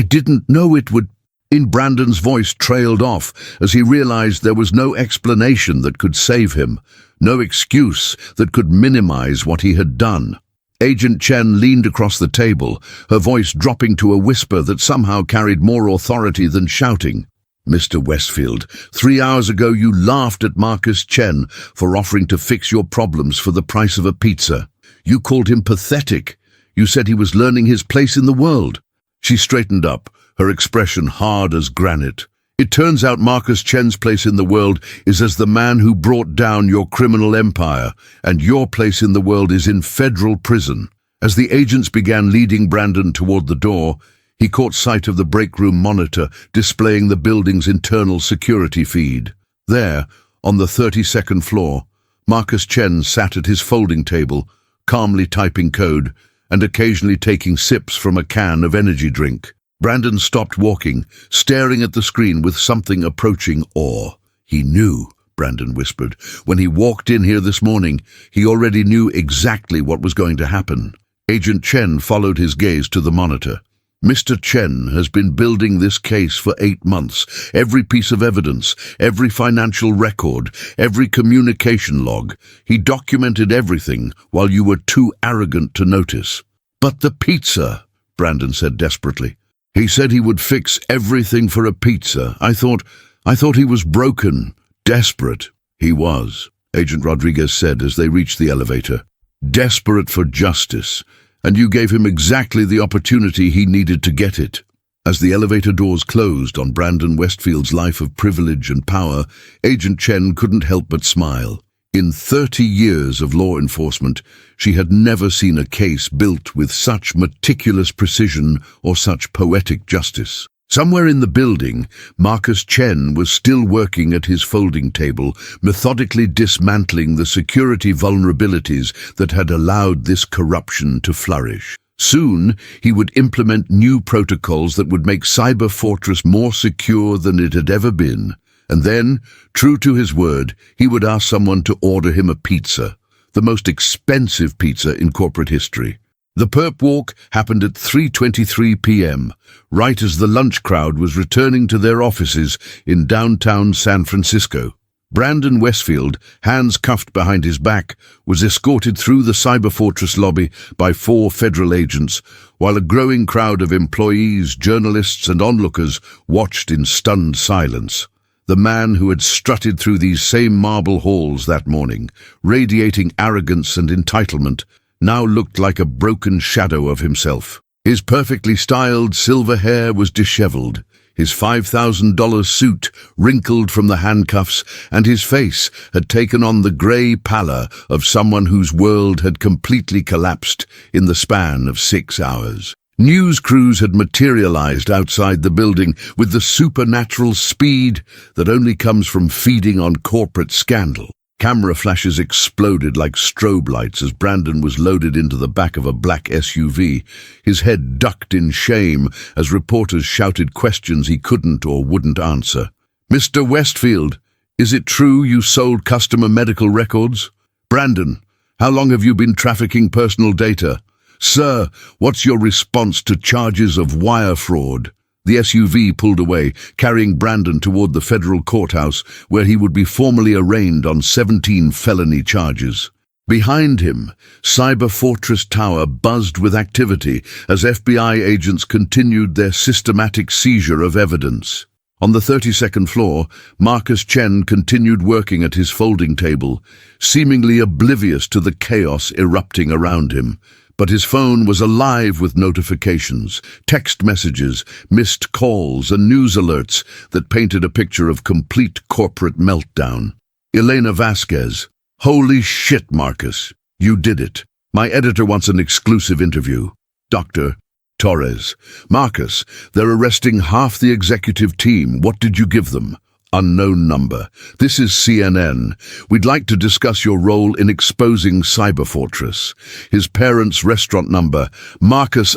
didn't know it would. In Brandon's voice trailed off as he realized there was no explanation that could save him, no excuse that could minimize what he had done. Agent Chen leaned across the table, her voice dropping to a whisper that somehow carried more authority than shouting. Mr. Westfield, 3 hours ago you laughed at Marcus Chen for offering to fix your problems for the price of a pizza. You called him pathetic. You said he was learning his place in the world. She straightened up, her expression hard as granite. It turns out Marcus Chen's place in the world is as the man who brought down your criminal empire, and your place in the world is in federal prison. As the agents began leading Brandon toward the door, he caught sight of the break room monitor displaying the building's internal security feed. There, on the 32nd floor, Marcus Chen sat at his folding table, calmly typing code and occasionally taking sips from a can of energy drink. Brandon stopped walking, staring at the screen with something approaching awe. He knew, Brandon whispered. When he walked in here this morning, he already knew exactly what was going to happen. Agent Chen followed his gaze to the monitor. Mr. Chen has been building this case for 8 months. Every piece of evidence, every financial record, every communication log. He documented everything while you were too arrogant to notice. But the pizza, Brandon said desperately. He said he would fix everything for a pizza. I thought he was broken, desperate. He was, Agent Rodriguez said as they reached the elevator. Desperate for justice, and you gave him exactly the opportunity he needed to get it. As the elevator doors closed on Brandon Westfield's life of privilege and power, Agent Chen couldn't help but smile. In 30 years of law enforcement, she had never seen a case built with such meticulous precision or such poetic justice. Somewhere in the building, Marcus Chen was still working at his folding table, methodically dismantling the security vulnerabilities that had allowed this corruption to flourish. Soon, he would implement new protocols that would make Cyber Fortress more secure than it had ever been. And then, true to his word, he would ask someone to order him a pizza, the most expensive pizza in corporate history. The perp walk happened at 3:23 p.m., right as the lunch crowd was returning to their offices in downtown San Francisco. Brandon Westfield, hands cuffed behind his back, was escorted through the Cyber Fortress lobby by 4 federal agents, while a growing crowd of employees, journalists, and onlookers watched in stunned silence. The man who had strutted through these same marble halls that morning, radiating arrogance and entitlement, now looked like a broken shadow of himself. His perfectly styled silver hair was disheveled, his $5,000 suit wrinkled from the handcuffs, and his face had taken on the grey pallor of someone whose world had completely collapsed in the span of 6 hours. News crews had materialized outside the building with the supernatural speed that only comes from feeding on corporate scandal. Camera flashes exploded like strobe lights as Brandon was loaded into the back of a black SUV, his head ducked in shame as reporters shouted questions he couldn't or wouldn't answer. "Mr. Westfield, is it true you sold customer medical records? Brandon, how long have you been trafficking personal data? Sir, what's your response to charges of wire fraud?" The SUV pulled away, carrying Brandon toward the federal courthouse, where he would be formally arraigned on 17 felony charges. Behind him, Cyber Fortress Tower buzzed with activity as FBI agents continued their systematic seizure of evidence. On the 32nd floor, Marcus Chen continued working at his folding table, seemingly oblivious to the chaos erupting around him. But his phone was alive with notifications, text messages, missed calls, and news alerts that painted a picture of complete corporate meltdown. Elena Vasquez. "Holy shit, Marcus. You did it. My editor wants an exclusive interview." Dr. Torres. "Marcus, they're arresting half the executive team. What did you give them?" Unknown number. "This is CNN. We'd like to discuss your role in exposing Cyberfortress." His parents' restaurant number. "Marcus,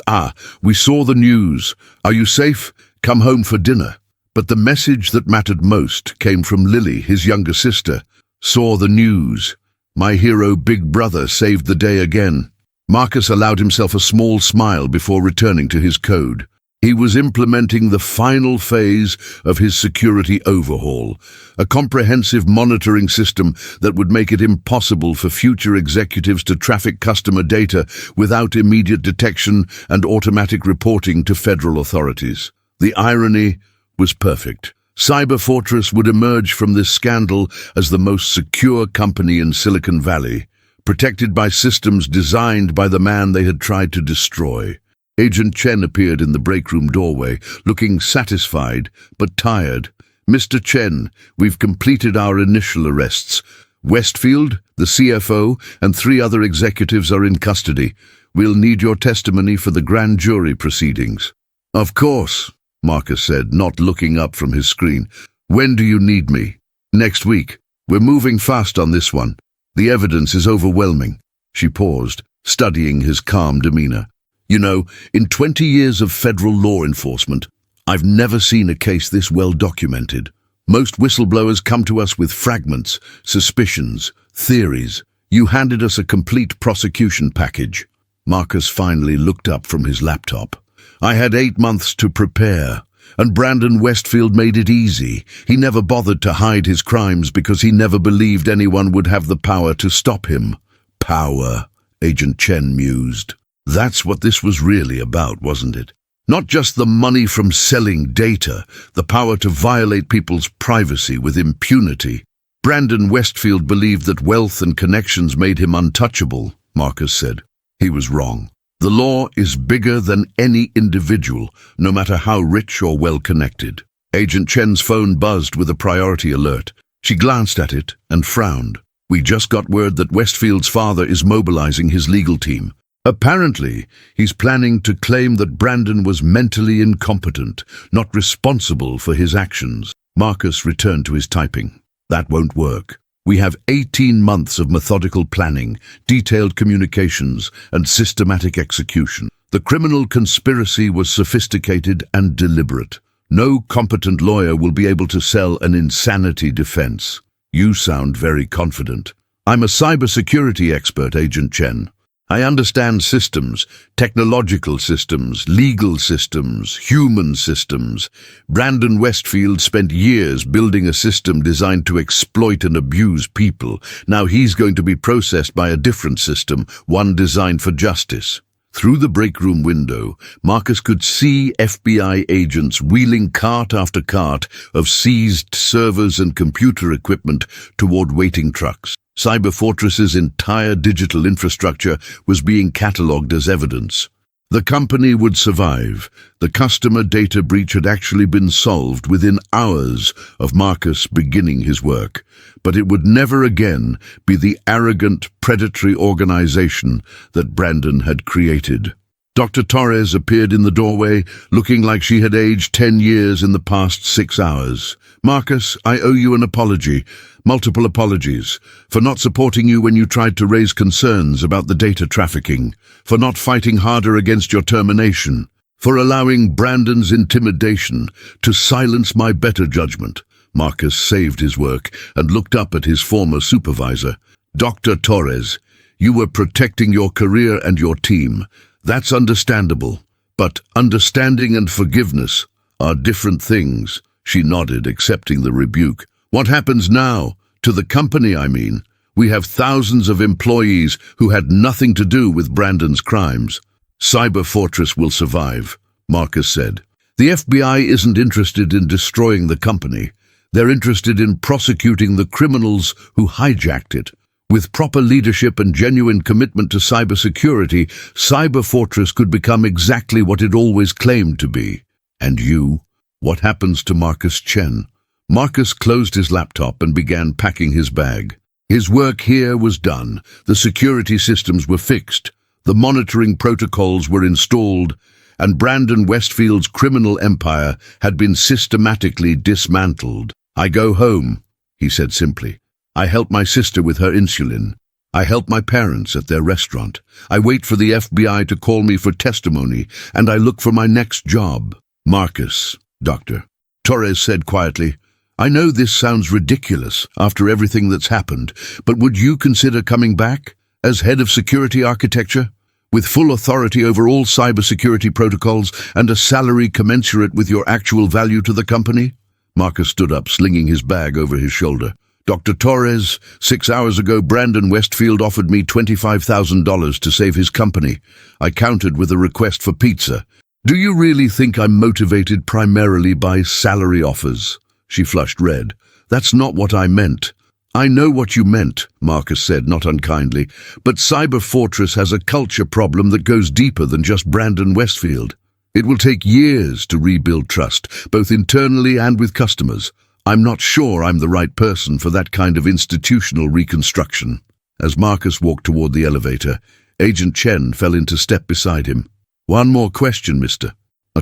we saw the news. Are you safe? Come home for dinner." But the message that mattered most came from Lily, his younger sister. "Saw the news. My hero Big Brother saved the day again." Marcus allowed himself a small smile before returning to his code. He was implementing the final phase of his security overhaul, a comprehensive monitoring system that would make it impossible for future executives to traffic customer data without immediate detection and automatic reporting to federal authorities. The irony was perfect. Cyberfortress would emerge from this scandal as the most secure company in Silicon Valley, protected by systems designed by the man they had tried to destroy. Agent Chen appeared in the break room doorway, looking satisfied but tired. "Mr. Chen, we've completed our initial arrests. Westfield, the CFO, and 3 other executives are in custody. We'll need your testimony for the grand jury proceedings." "Of course," Marcus said, not looking up from his screen. "When do you need me?" "Next week. We're moving fast on this one. The evidence is overwhelming." She paused, studying his calm demeanor. "You know, in 20 years of federal law enforcement, I've never seen a case this well documented. Most whistleblowers come to us with fragments, suspicions, theories. You handed us a complete prosecution package." Marcus finally looked up from his laptop. "I had 8 months to prepare, and Brandon Westfield made it easy. He never bothered to hide his crimes because he never believed anyone would have the power to stop him." "Power," Agent Chen mused. That's what this was really about, wasn't it? Not just the money from selling data, the power to violate people's privacy with impunity. Brandon Westfield believed that wealth and connections made him untouchable, Marcus said. He was wrong. The law is bigger than any individual, no matter how rich or well-connected. Agent Chen's phone buzzed with a priority alert. She glanced at it and frowned. "We just got word that Westfield's father is mobilizing his legal team. Apparently, he's planning to claim that Brandon was mentally incompetent, not responsible for his actions." Marcus returned to his typing. "That won't work. We have 18 months of methodical planning, detailed communications, and systematic execution. The criminal conspiracy was sophisticated and deliberate. No competent lawyer will be able to sell an insanity defense." "You sound very confident." "I'm a cybersecurity expert, Agent Chen. I understand systems, technological systems, legal systems, human systems. Brandon Westfield spent years building a system designed to exploit and abuse people. Now he's going to be processed by a different system, one designed for justice." Through the break room window, Marcus could see FBI agents wheeling cart after cart of seized servers and computer equipment toward waiting trucks. Cyberfortress's entire digital infrastructure was being catalogued as evidence. The company would survive. The customer data breach had actually been solved within hours of Marcus beginning his work. But it would never again be the arrogant, predatory organization that Brandon had created. Dr. Torres appeared in the doorway, looking like she had aged 10 years in the past 6 hours. "Marcus, I owe you an apology, multiple apologies, for not supporting you when you tried to raise concerns about the data trafficking, for not fighting harder against your termination, for allowing Brandon's intimidation to silence my better judgment." Marcus saved his work and looked up at his former supervisor. "Dr. Torres, you were protecting your career and your team. That's understandable. But understanding and forgiveness are different things." She nodded, accepting the rebuke. "What happens now? To the company, I mean. We have thousands of employees who had nothing to do with Brandon's crimes." "Cyber Fortress will survive," Marcus said. "The FBI isn't interested in destroying the company. They're interested in prosecuting the criminals who hijacked it. With proper leadership and genuine commitment to cybersecurity, Cyber Fortress could become exactly what it always claimed to be." "And you? What happens to Marcus Chen?" Marcus closed his laptop and began packing his bag. His work here was done. The security systems were fixed. The monitoring protocols were installed, and Brandon Westfield's criminal empire had been systematically dismantled. "I go home," he said simply. "I help my sister with her insulin. I help my parents at their restaurant. I wait for the FBI to call me for testimony, and I look for my next job." "Marcus, Dr. Torres said quietly, "I know this sounds ridiculous after everything that's happened, but would you consider coming back as head of security architecture, with full authority over all cybersecurity protocols and a salary commensurate with your actual value to the company?" Marcus stood up, slinging his bag over his shoulder. "Dr. Torres, 6 hours ago Brandon Westfield offered me $25,000 to save his company. I countered with a request for pizza. Do you really think I'm motivated primarily by salary offers?" She flushed red. "That's not what I meant." "I know what you meant," Marcus said, not unkindly, "but Cyber Fortress has a culture problem that goes deeper than just Brandon Westfield. It will take years to rebuild trust, both internally and with customers. I'm not sure I'm the right person for that kind of institutional reconstruction." As Marcus walked toward the elevator, Agent Chen fell into step beside him. "One more question, Mr.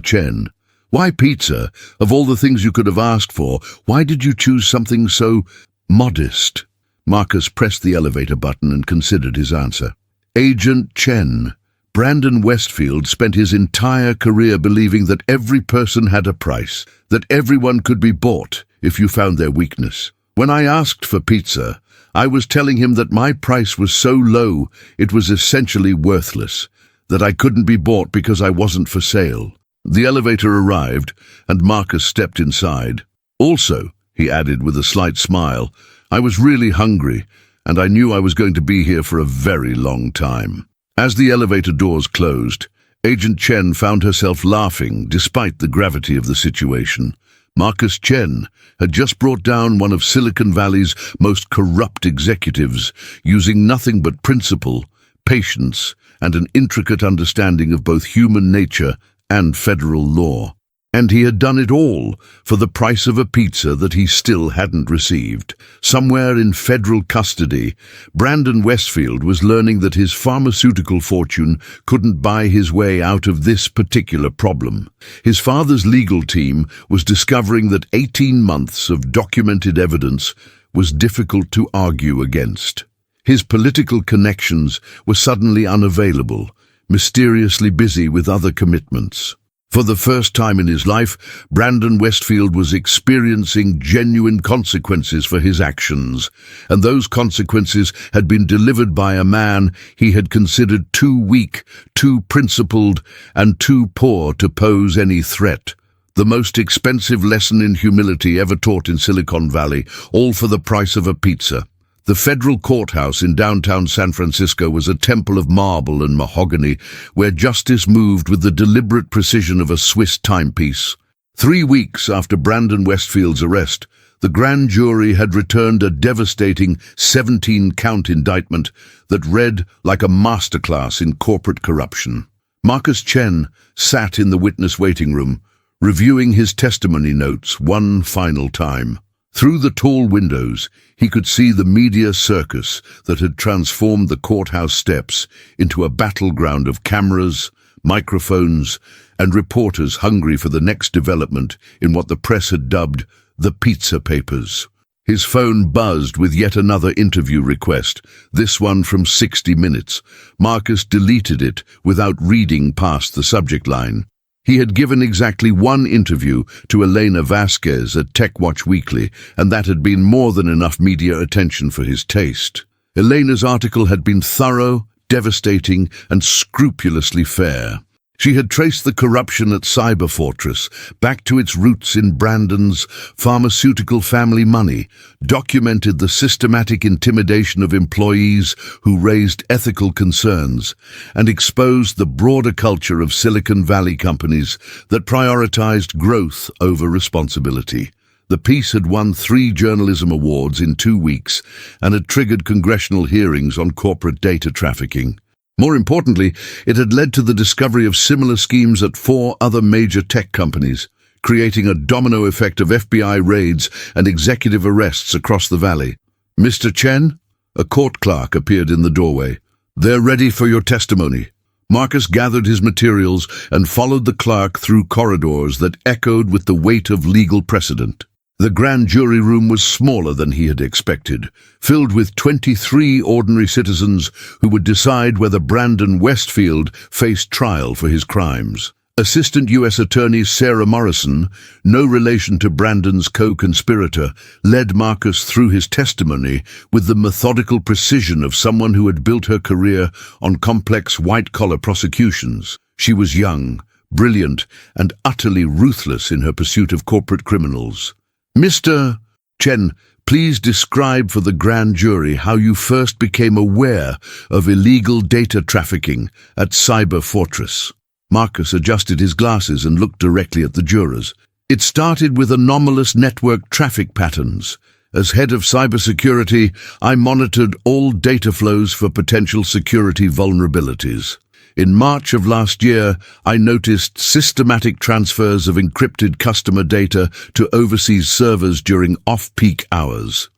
Chen. Why pizza? Of all the things you could have asked for, why did you choose something so modest?" Marcus pressed the elevator button and considered his answer. "Agent Chen, Brandon Westfield spent his entire career believing that every person had a price, that everyone could be bought if you found their weakness. When I asked for pizza, I was telling him that my price was so low it was essentially worthless, that I couldn't be bought because I wasn't for sale." The elevator arrived, and Marcus stepped inside. "Also," he added with a slight smile, "I was really hungry, and I knew I was going to be here for a very long time." As the elevator doors closed, Agent Chen found herself laughing despite the gravity of the situation. Marcus Chen had just brought down one of Silicon Valley's most corrupt executives, using nothing but principle, patience, and an intricate understanding of both human nature and federal law. And he had done it all for the price of a pizza that he still hadn't received. Somewhere in federal custody, Brandon Westfield was learning that his pharmaceutical fortune couldn't buy his way out of this particular problem. His father's legal team was discovering that 18 months of documented evidence was difficult to argue against. His political connections were suddenly unavailable, mysteriously busy with other commitments. For the first time in his life, Brandon Westfield was experiencing genuine consequences for his actions, and those consequences had been delivered by a man he had considered too weak, too principled, and too poor to pose any threat. The most expensive lesson in humility ever taught in Silicon Valley, all for the price of a pizza. The federal courthouse in downtown San Francisco was a temple of marble and mahogany, where justice moved with the deliberate precision of a Swiss timepiece. 3 weeks after Brandon Westfield's arrest, the grand jury had returned a devastating 17-count indictment that read like a masterclass in corporate corruption. Marcus Chen sat in the witness waiting room, reviewing his testimony notes one final time. Through the tall windows, he could see the media circus that had transformed the courthouse steps into a battleground of cameras, microphones, and reporters hungry for the next development in what the press had dubbed the pizza papers. His phone buzzed with yet another interview request, this one from 60 Minutes. Marcus deleted it without reading past the subject line. He had given exactly one interview to Elena Vasquez at TechWatch Weekly, and that had been more than enough media attention for his taste. Elena's article had been thorough, devastating, and scrupulously fair. She had traced the corruption at Cyberfortress back to its roots in Brandon's pharmaceutical family money, documented the systematic intimidation of employees who raised ethical concerns, and exposed the broader culture of Silicon Valley companies that prioritized growth over responsibility. The piece had won 3 journalism awards in 2 weeks and had triggered congressional hearings on corporate data trafficking. More importantly, it had led to the discovery of similar schemes at 4 other major tech companies, creating a domino effect of FBI raids and executive arrests across the valley. "Mr. Chen?" A court clerk appeared in the doorway. "They're ready for your testimony." Marcus gathered his materials and followed the clerk through corridors that echoed with the weight of legal precedent. The grand jury room was smaller than he had expected, filled with 23 ordinary citizens who would decide whether Brandon Westfield faced trial for his crimes. Assistant U.S. Attorney Sarah Morrison, no relation to Brandon's co-conspirator, led Marcus through his testimony with the methodical precision of someone who had built her career on complex white-collar prosecutions. She was young, brilliant, and utterly ruthless in her pursuit of corporate criminals. "Mr. Chen, please describe for the grand jury how you first became aware of illegal data trafficking at Cyberfortress." Marcus adjusted his glasses and looked directly at the jurors. "It started with anomalous network traffic patterns. As head of cybersecurity, I monitored all data flows for potential security vulnerabilities. In March of last year, I noticed systematic transfers of encrypted customer data to overseas servers during off-peak hours."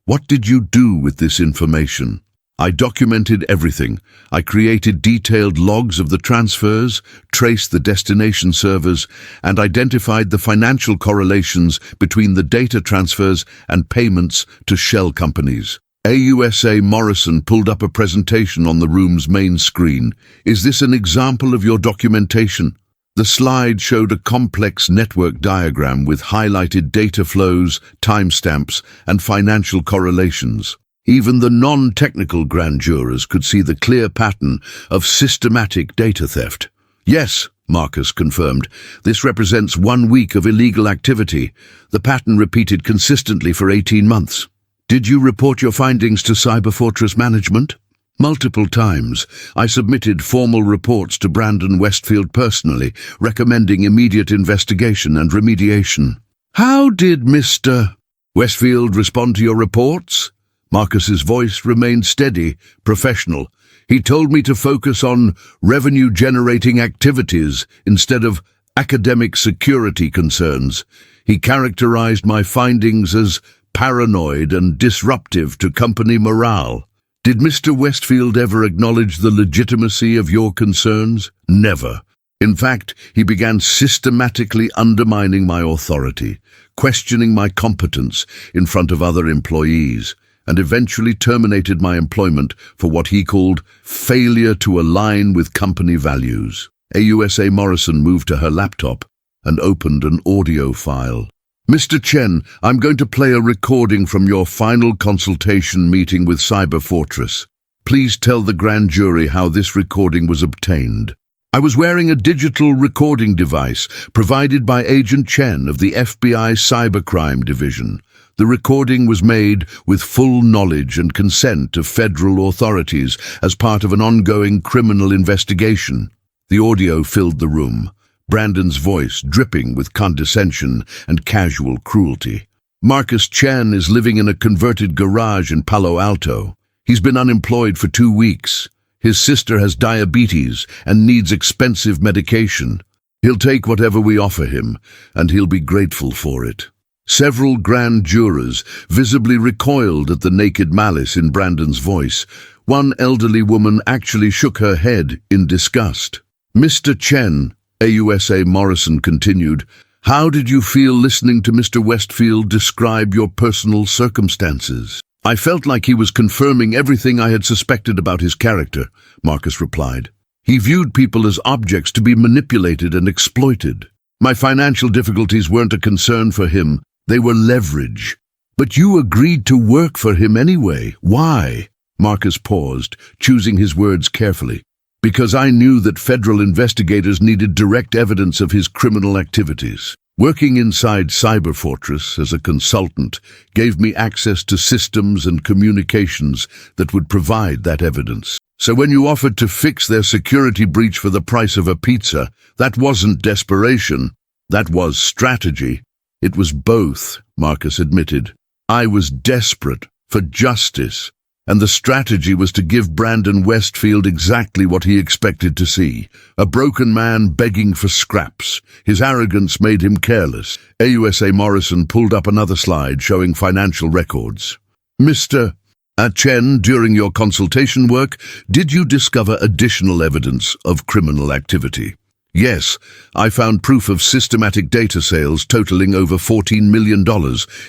"What did you do with this information?" "I documented everything. I created detailed logs of the transfers, traced the destination servers, and identified the financial correlations between the data transfers and payments to shell companies." AUSA Morrison pulled up a presentation on the room's main screen. "Is this an example of your documentation?" The slide showed a complex network diagram with highlighted data flows, timestamps, and financial correlations. Even the non-technical grand jurors could see the clear pattern of systematic data theft. "Yes," Marcus confirmed. "This represents 1 week of illegal activity. The pattern repeated consistently for 18 months. "Did you report your findings to Cyberfortress management?" "Multiple times. I submitted formal reports to Brandon Westfield personally, recommending immediate investigation and remediation." "How did Mr. Westfield respond to your reports?" Marcus's voice remained steady, professional. "He told me to focus on revenue-generating activities instead of academic security concerns. He characterized my findings as paranoid and disruptive to company morale." "Did Mr. Westfield ever acknowledge the legitimacy of your concerns?" "Never. In fact, he began systematically undermining my authority, questioning my competence in front of other employees, and eventually terminated my employment for what he called failure to align with company values." AUSA Morrison moved to her laptop and opened an audio file. "Mr. Chen, I'm going to play a recording from your final consultation meeting with Cyberfortress. Please tell the grand jury how this recording was obtained." "I was wearing a digital recording device provided by Agent Chen of the FBI Cybercrime Division. The recording was made with full knowledge and consent of federal authorities as part of an ongoing criminal investigation." The audio filled the room, Brandon's voice dripping with condescension and casual cruelty. "Marcus Chen is living in a converted garage in Palo Alto. He's been unemployed for 2 weeks. His sister has diabetes and needs expensive medication. He'll take whatever we offer him, and he'll be grateful for it." Several grand jurors visibly recoiled at the naked malice in Brandon's voice, One elderly woman actually shook her head in disgust. Mr. Chen, AUSA Morrison continued, how did you feel listening to Mr. Westfield describe your personal circumstances? I felt like he was confirming everything I had suspected about his character, Marcus replied. He viewed people as objects to be manipulated and exploited. My financial difficulties weren't a concern for him, they were leverage. But you agreed to work for him anyway. Why? Marcus paused, choosing his words carefully. Because I knew that federal investigators needed direct evidence of his criminal activities. Working inside Cyberfortress as a consultant gave me access to systems and communications that would provide that evidence. So when you offered to fix their security breach for the price of a pizza, that wasn't desperation, that was strategy. It was both, Marcus admitted. I was desperate for justice. And the strategy was to give Brandon Westfield exactly what he expected to see. A broken man begging for scraps. His arrogance made him careless. AUSA Morrison pulled up another slide showing financial records. Mr. Chen, during your consultation work, did you discover additional evidence of criminal activity? Yes, I found proof of systematic data sales totaling over $14 million,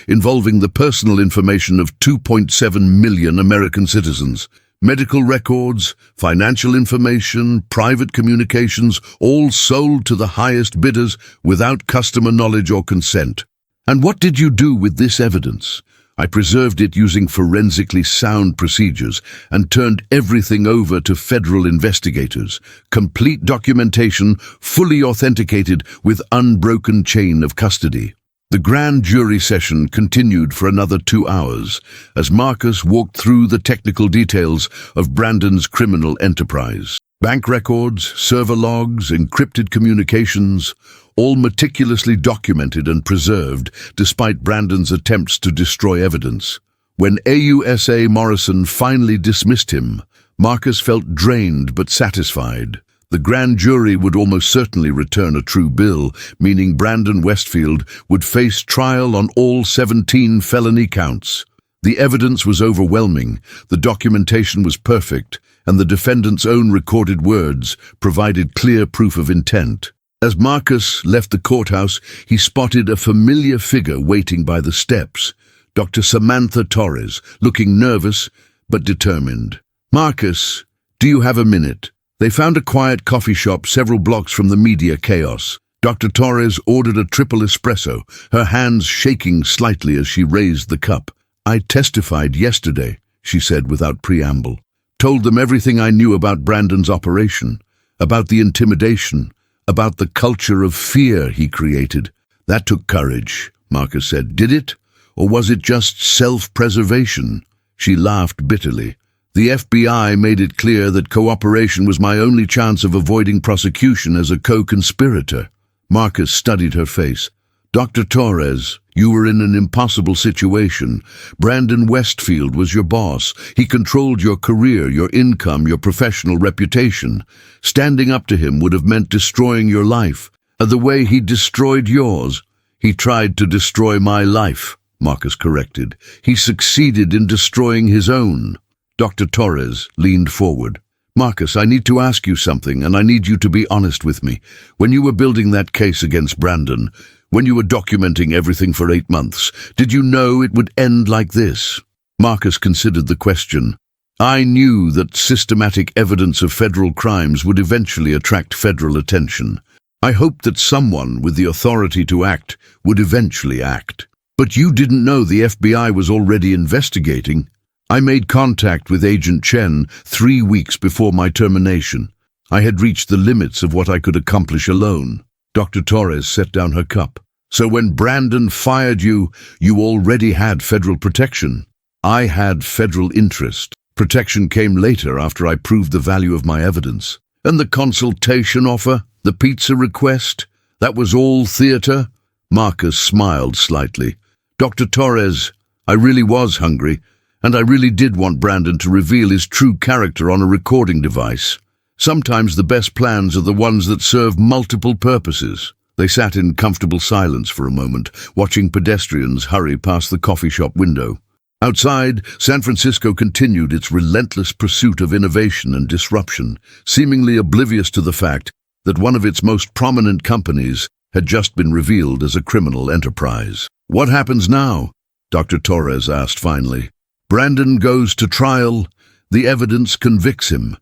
involving the personal information of 2.7 million American citizens. Medical records, financial information, private communications, all sold to the highest bidders without customer knowledge or consent. And what did you do with this evidence? I preserved it using forensically sound procedures and turned everything over to federal investigators. Complete documentation, fully authenticated with unbroken chain of custody. The grand jury session continued for another 2 hours as Marcus walked through the technical details of Brandon's criminal enterprise. Bank records, server logs, encrypted communications, all meticulously documented and preserved despite Brandon's attempts to destroy evidence. When AUSA Morrison finally dismissed him, Marcus felt drained but satisfied. The grand jury would almost certainly return a true bill, meaning Brandon Westfield would face trial on all 17 felony counts. The evidence was overwhelming, the documentation was perfect, and the defendant's own recorded words provided clear proof of intent. As Marcus left the courthouse, he spotted a familiar figure waiting by the steps, Dr. Samantha Torres, looking nervous but determined. Marcus, do you have a minute? They found a quiet coffee shop several blocks from the media chaos. Dr. Torres ordered a triple espresso, her hands shaking slightly as she raised the cup. I testified yesterday, she said without preamble. Told them everything I knew about Brandon's operation, about the intimidation, about the culture of fear he created. That took courage, Marcus said. Did it? Or was it just self-preservation? She laughed bitterly. The FBI made it clear that cooperation was my only chance of avoiding prosecution as a co-conspirator. Marcus studied her face. Dr. Torres, you were in an impossible situation. Brandon Westfield was your boss. He controlled your career, your income, your professional reputation. Standing up to him would have meant destroying your life. The way he destroyed yours. He tried to destroy my life, Marcus corrected. He succeeded in destroying his own. Dr. Torres leaned forward. Marcus, I need to ask you something, and I need you to be honest with me. When you were building that case against Brandon, when you were documenting everything for 8 months, did you know it would end like this? Marcus considered the question. I knew that systematic evidence of federal crimes would eventually attract federal attention. I hoped that someone with the authority to act would eventually act. But you didn't know the FBI was already investigating. I made contact with Agent Chen 3 weeks before my termination. I had reached the limits of what I could accomplish alone. Dr. Torres set down her cup. So when Brandon fired you, you already had federal protection. I had federal interest. Protection came later after I proved the value of my evidence. And the consultation offer, the pizza request, that was all theater? Marcus smiled slightly. Dr. Torres, I really was hungry, and I really did want Brandon to reveal his true character on a recording device. Sometimes the best plans are the ones that serve multiple purposes. They sat in comfortable silence for a moment, watching pedestrians hurry past the coffee shop window. Outside, San Francisco continued its relentless pursuit of innovation and disruption, seemingly oblivious to the fact that one of its most prominent companies had just been revealed as a criminal enterprise. "What happens now?" Dr. Torres asked finally. "Brandon goes to trial. The evidence convicts him.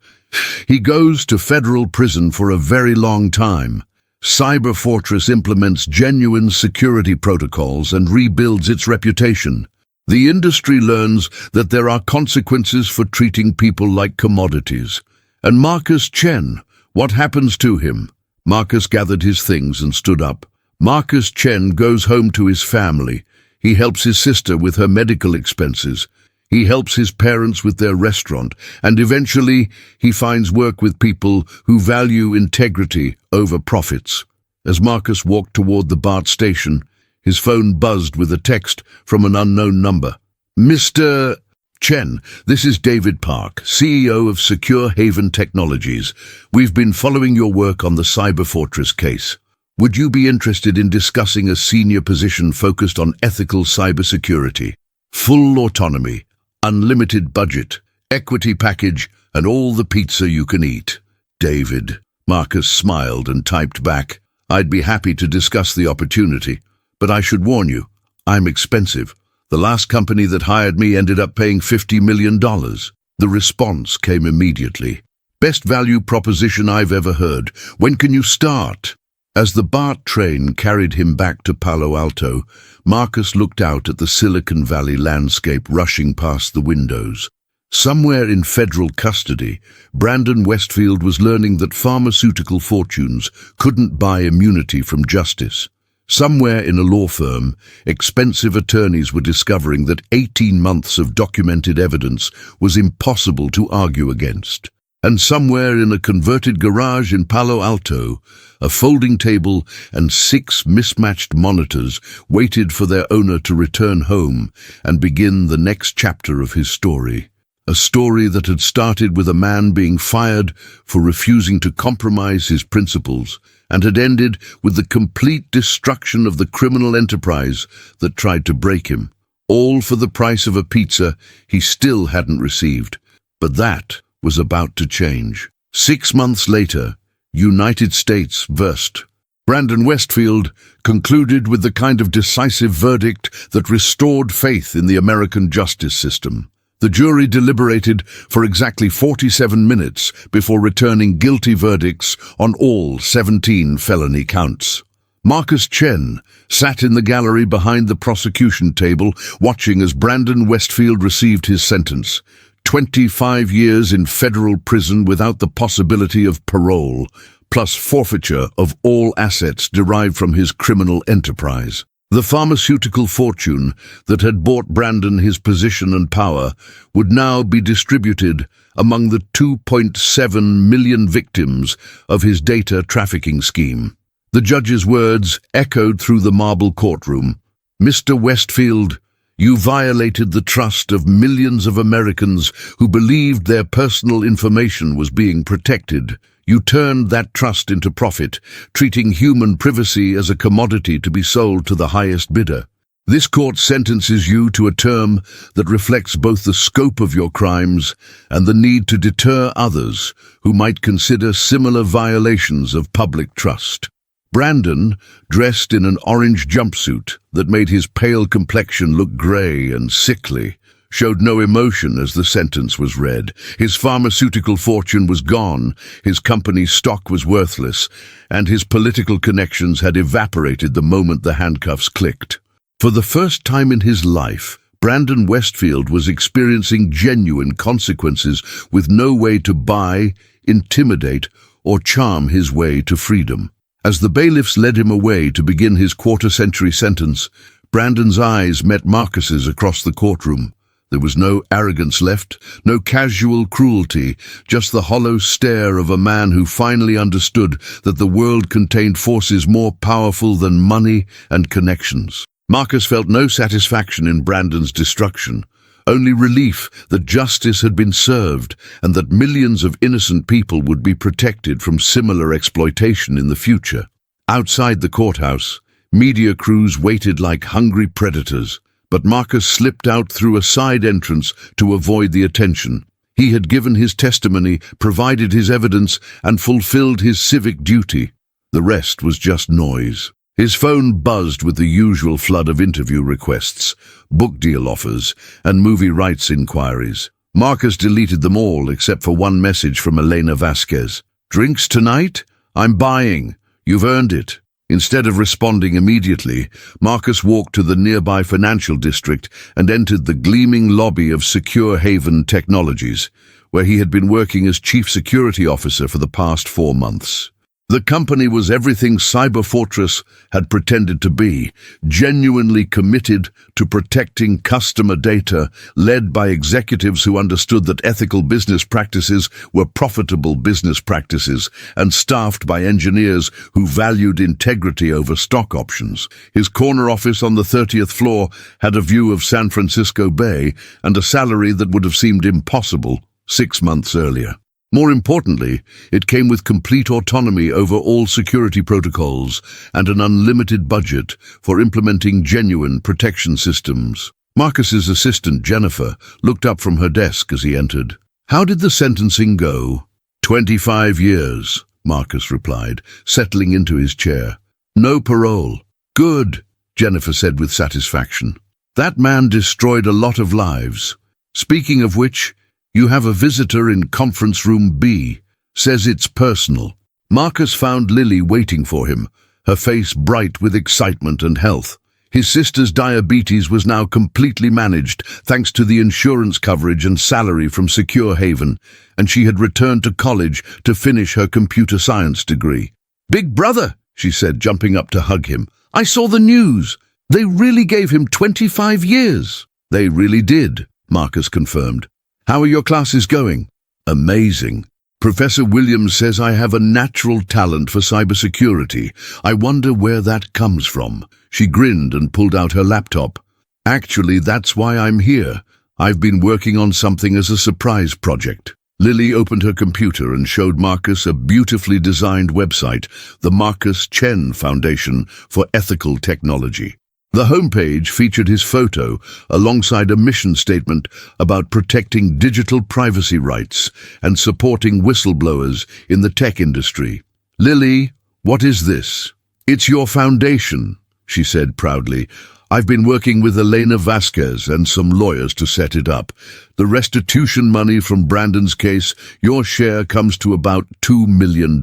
He goes to federal prison for a very long time. Cyber Fortress implements genuine security protocols and rebuilds its reputation. The industry learns that there are consequences for treating people like commodities. And Marcus Chen, what happens to him?" Marcus gathered his things and stood up. "Marcus Chen goes home to his family. He helps his sister with her medical expenses. He helps his parents with their restaurant, and eventually he finds work with people who value integrity over profits." As Marcus walked toward the BART station, his phone buzzed with a text from an unknown number. "Mr. Chen, this is David Park, CEO of Secure Haven Technologies. We've been following your work on the Cyber Fortress case. Would you be interested in discussing a senior position focused on ethical cybersecurity? Full autonomy, unlimited budget, equity package, and all the pizza you can eat." "David," Marcus smiled and typed back, "I'd be happy to discuss the opportunity, but I should warn you, I'm expensive. The last company that hired me ended up paying $50 million. The response came immediately. "Best value proposition I've ever heard. When can you start?" As the BART train carried him back to Palo Alto, Marcus looked out at the Silicon Valley landscape rushing past the windows. Somewhere in federal custody, Brandon Westfield was learning that pharmaceutical fortunes couldn't buy immunity from justice. Somewhere in a law firm, expensive attorneys were discovering that 18 months of documented evidence was impossible to argue against. And somewhere in a converted garage in Palo Alto, a folding table and 6 mismatched monitors waited for their owner to return home and begin the next chapter of his story. A story that had started with a man being fired for refusing to compromise his principles and had ended with the complete destruction of the criminal enterprise that tried to break him, all for the price of a pizza he still hadn't received. But that was about to change. 6 months later, United States versus Brandon Westfield concluded with the kind of decisive verdict that restored faith in the American justice system. The jury deliberated for exactly 47 minutes before returning guilty verdicts on all 17 felony counts. Marcus Chen sat in the gallery behind the prosecution table, watching as Brandon Westfield received his sentence. 25 years in federal prison without the possibility of parole, plus forfeiture of all assets derived from his criminal enterprise. The pharmaceutical fortune that had bought Brandon his position and power would now be distributed among the 2.7 million victims of his data trafficking scheme. The judge's words echoed through the marble courtroom. "Mr. Westfield, you violated the trust of millions of Americans who believed their personal information was being protected. You turned that trust into profit, treating human privacy as a commodity to be sold to the highest bidder. This court sentences you to a term that reflects both the scope of your crimes and the need to deter others who might consider similar violations of public trust." Brandon, dressed in an orange jumpsuit that made his pale complexion look grey and sickly, showed no emotion as the sentence was read. His pharmaceutical fortune was gone, his company's stock was worthless, and his political connections had evaporated the moment the handcuffs clicked. For the first time in his life, Brandon Westfield was experiencing genuine consequences with no way to buy, intimidate, or charm his way to freedom. As the bailiffs led him away to begin his quarter-century sentence, Brandon's eyes met Marcus's across the courtroom. There was no arrogance left, no casual cruelty, just the hollow stare of a man who finally understood that the world contained forces more powerful than money and connections. Marcus felt no satisfaction in Brandon's destruction, only relief that justice had been served and that millions of innocent people would be protected from similar exploitation in the future. Outside the courthouse, media crews waited like hungry predators. but Marcus slipped out through a side entrance to avoid the attention. He had given his testimony, provided his evidence, and fulfilled his civic duty. The rest was just noise. His phone buzzed with the usual flood of interview requests, book deal offers, and movie rights inquiries. Marcus deleted them all except for one message from Elena Vasquez. "Drinks tonight? I'm buying. You've earned it." Instead of responding immediately, Marcus walked to the nearby financial district and entered the gleaming lobby of Secure Haven Technologies, where he had been working as chief security officer for the past 4 months. The company was everything Cyber Fortress had pretended to be, genuinely committed to protecting customer data, led by executives who understood that ethical business practices were profitable business practices, and staffed by engineers who valued integrity over stock options. His corner office on the 30th floor had a view of San Francisco Bay and a salary that would have seemed impossible 6 months earlier. More importantly, it came with complete autonomy over all security protocols and an unlimited budget for implementing genuine protection systems. Marcus's assistant, Jennifer, looked up from her desk as he entered. "How did the sentencing go?" 25 years, Marcus replied, settling into his chair. "No parole." "Good," Jennifer said with satisfaction. "That man destroyed a lot of lives. Speaking of which, you have a visitor in conference room B. Says it's personal." Marcus found Lily waiting for him, her face bright with excitement and health. His sister's diabetes was now completely managed thanks to the insurance coverage and salary from Secure Haven, and she had returned to college to finish her computer science degree. "Big brother," she said, jumping up to hug him. "I saw the news. They really gave him 25 years. "They really did," Marcus confirmed. "How are your classes going?" "Amazing. Professor Williams says I have a natural talent for cybersecurity. I wonder where that comes from." She grinned and pulled out her laptop. "Actually, that's why I'm here. I've been working on something as a surprise project." Lily opened her computer and showed Marcus a beautifully designed website, the Marcus Chen Foundation for Ethical Technology. The homepage featured his photo alongside a mission statement about protecting digital privacy rights and supporting whistleblowers in the tech industry. "Lily, what is this?" "It's your foundation," she said proudly. "I've been working with Elena Vasquez and some lawyers to set it up. The restitution money from Brandon's case, your share comes to about $2 million.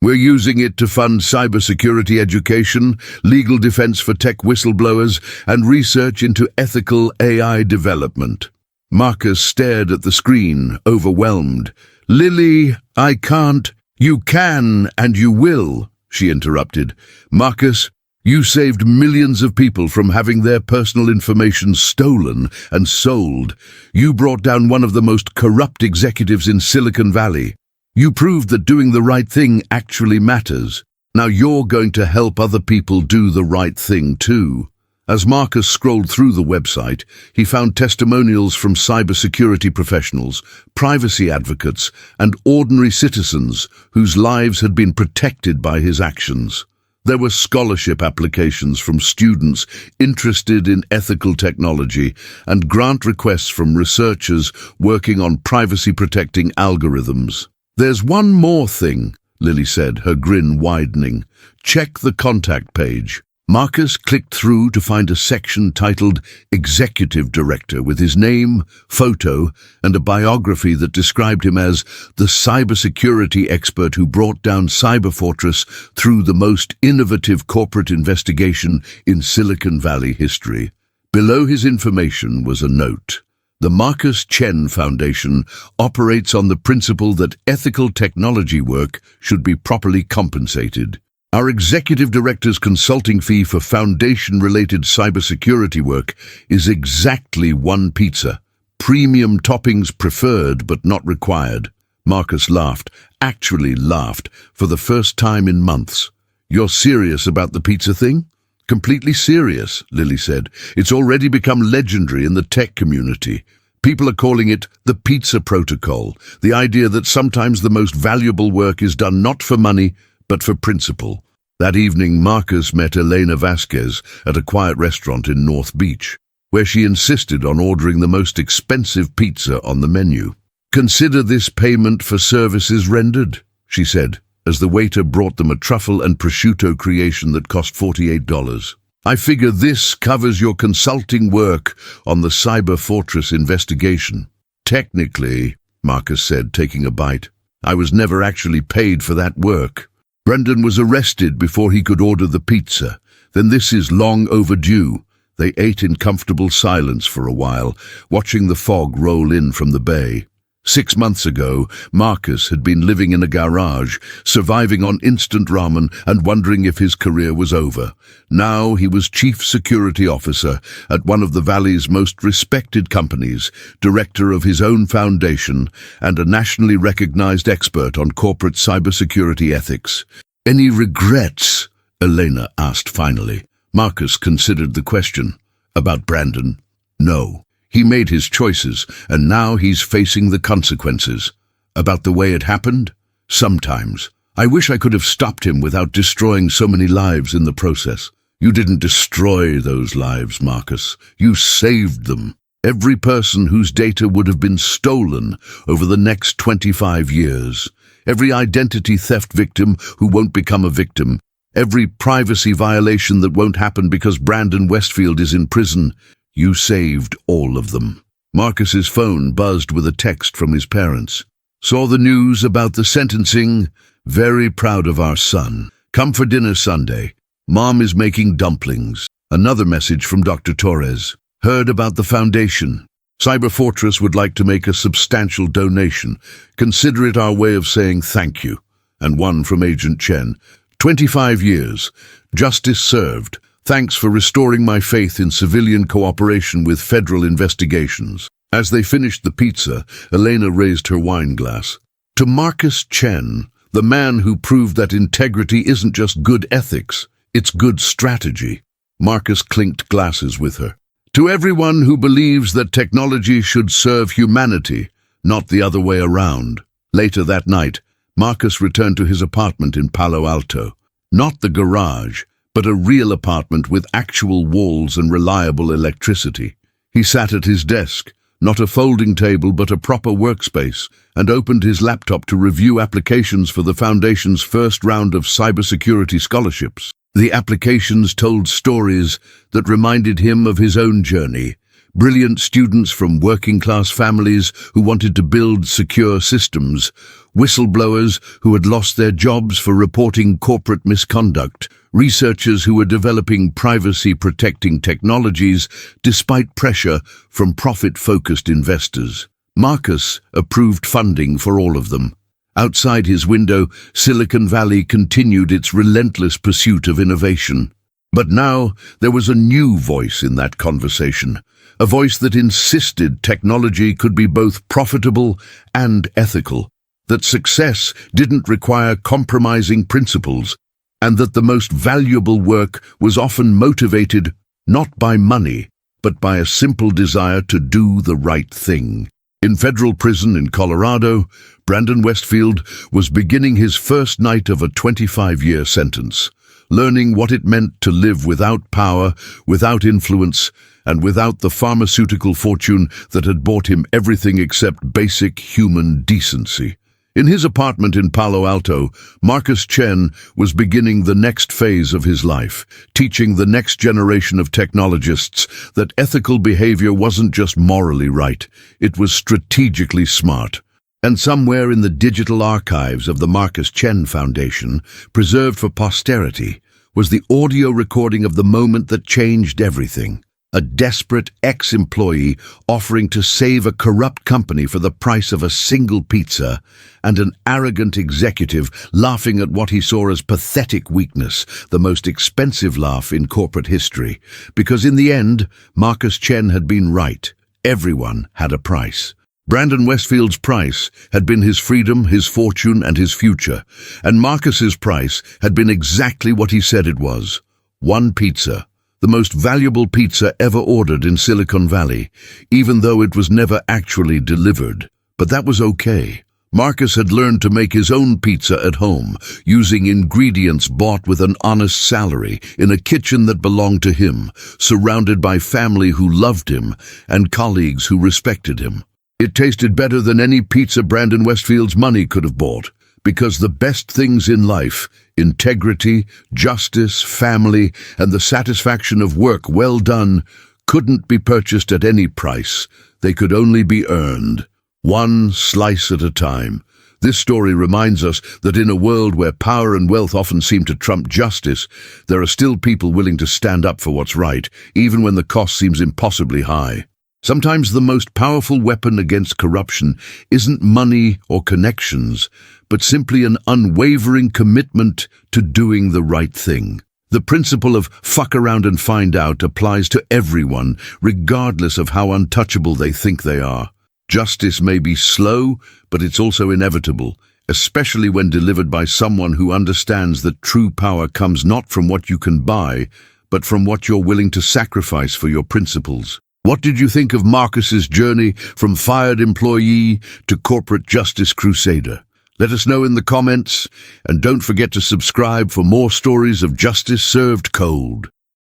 We're using it to fund cybersecurity education, legal defense for tech whistleblowers, and research into ethical AI development." Marcus stared at the screen, overwhelmed. "Lily, I can't." "You can and you will," she interrupted. "Marcus, you saved millions of people from having their personal information stolen and sold. You brought down one of the most corrupt executives in Silicon Valley. You proved that doing the right thing actually matters. Now you're going to help other people do the right thing too." As Marcus scrolled through the website, he found testimonials from cybersecurity professionals, privacy advocates, and ordinary citizens whose lives had been protected by his actions. There were scholarship applications from students interested in ethical technology and grant requests from researchers working on privacy-protecting algorithms. "There's one more thing," Lily said, her grin widening. "Check the contact page." Marcus clicked through to find a section titled Executive Director with his name, photo, and a biography that described him as the cybersecurity expert who brought down Cyber Fortress through the most innovative corporate investigation in Silicon Valley history. Below his information was a note. The Marcus Chen Foundation operates on the principle that ethical technology work should be properly compensated. Our executive director's consulting fee for foundation-related cybersecurity work is exactly 1 pizza. Premium toppings preferred but not required. Marcus laughed, actually laughed, for the first time in months. "You're serious about the pizza thing?" "Completely serious," Lily said. "It's already become legendary in the tech community. People are calling it the pizza protocol, the idea that sometimes the most valuable work is done not for money, but for principle." That evening, Marcus met Elena Vasquez at a quiet restaurant in North Beach. where she insisted on ordering the most expensive pizza on the menu. "Consider this payment for services rendered," she said, as the waiter brought them a truffle and prosciutto creation that cost $48. "I figure this covers your consulting work on the Cyber Fortress investigation." "Technically," Marcus said, taking a bite, "I was never actually paid for that work. Brendan was arrested before he could order the pizza. Then this is long overdue." They ate in comfortable silence for a while, watching the fog roll in from the bay. 6 months ago, Marcus had been living in a garage, surviving on instant ramen and wondering if his career was over. Now he was chief security officer at one of the Valley's most respected companies, director of his own foundation, and a nationally recognized expert on corporate cybersecurity ethics. "Any regrets?" Elena asked finally. Marcus considered the question. "About Brandon? No. He made his choices, and now he's facing the consequences. About the way it happened? Sometimes. I wish I could have stopped him without destroying so many lives in the process." "You didn't destroy those lives, Marcus. You saved them. Every person whose data would have been stolen over the next 25 years. Every identity theft victim who won't become a victim. Every privacy violation that won't happen because Brandon Westfield is in prison. You saved all of them." Marcus's phone buzzed with a text from his parents. "Saw the news about the sentencing. Very proud of our son. Come for dinner Sunday. Mom is making dumplings." Another message from Dr. Torres. "Heard about the foundation. Cyber Fortress would like to make a substantial donation. Consider it our way of saying thank you." And one from Agent Chen. 25 years. Justice served. Thanks for restoring my faith in civilian cooperation with federal investigations." As they finished the pizza, Elena raised her wine glass. "To Marcus Chen, the man who proved that integrity isn't just good ethics, it's good strategy." Marcus clinked glasses with her. "To everyone who believes that technology should serve humanity, not the other way around." Later that night, Marcus returned to his apartment in Palo Alto. Not the garage, but a real apartment with actual walls and reliable electricity. He sat at his desk, not a folding table but a proper workspace, and opened his laptop to review applications for the Foundation's first round of cybersecurity scholarships. The applications told stories that reminded him of his own journey. Brilliant students from working-class families who wanted to build secure systems, whistleblowers who had lost their jobs for reporting corporate misconduct, researchers who were developing privacy-protecting technologies despite pressure from profit-focused investors. Marcus approved funding for all of them. Outside his window, Silicon Valley continued its relentless pursuit of innovation. But now there was a new voice in that conversation, a voice that insisted technology could be both profitable and ethical, that success didn't require compromising principles, and that the most valuable work was often motivated not by money, but by a simple desire to do the right thing. In federal prison in Colorado, Brandon Westfield was beginning his first night of a 25-year sentence, learning what it meant to live without power, without influence, and without the pharmaceutical fortune that had bought him everything except basic human decency. In his apartment in Palo Alto, Marcus Chen was beginning the next phase of his life, teaching the next generation of technologists that ethical behavior wasn't just morally right, it was strategically smart. And somewhere in the digital archives of the Marcus Chen Foundation, preserved for posterity, was the audio recording of the moment that changed everything. A desperate ex-employee offering to save a corrupt company for the price of a single pizza, and an arrogant executive laughing at what he saw as pathetic weakness, the most expensive laugh in corporate history. Because in the end, Marcus Chen had been right. Everyone had a price. Brandon Westfield's price had been his freedom, his fortune, and his future. And Marcus's price had been exactly what he said it was. One pizza. The most valuable pizza ever ordered in Silicon Valley, even though it was never actually delivered. But that was okay. Marcus had learned to make his own pizza at home, using ingredients bought with an honest salary, in a kitchen that belonged to him, surrounded by family who loved him and colleagues who respected him. It tasted better than any pizza Brandon Westfield's money could have bought, because the best things in life, integrity, justice, family, and the satisfaction of work well done, couldn't be purchased at any price. They could only be earned, one slice at a time. This story reminds us that in a world where power and wealth often seem to trump justice, there are still people willing to stand up for what's right, even when the cost seems impossibly high. Sometimes the most powerful weapon against corruption isn't money or connections, but simply an unwavering commitment to doing the right thing. The principle of fuck around and find out applies to everyone, regardless of how untouchable they think they are. Justice may be slow, but it's also inevitable, especially when delivered by someone who understands that true power comes not from what you can buy, but from what you're willing to sacrifice for your principles. What did you think of Marcus's journey from fired employee to corporate justice crusader? Let us know in the comments, and don't forget to subscribe for more stories of justice served cold.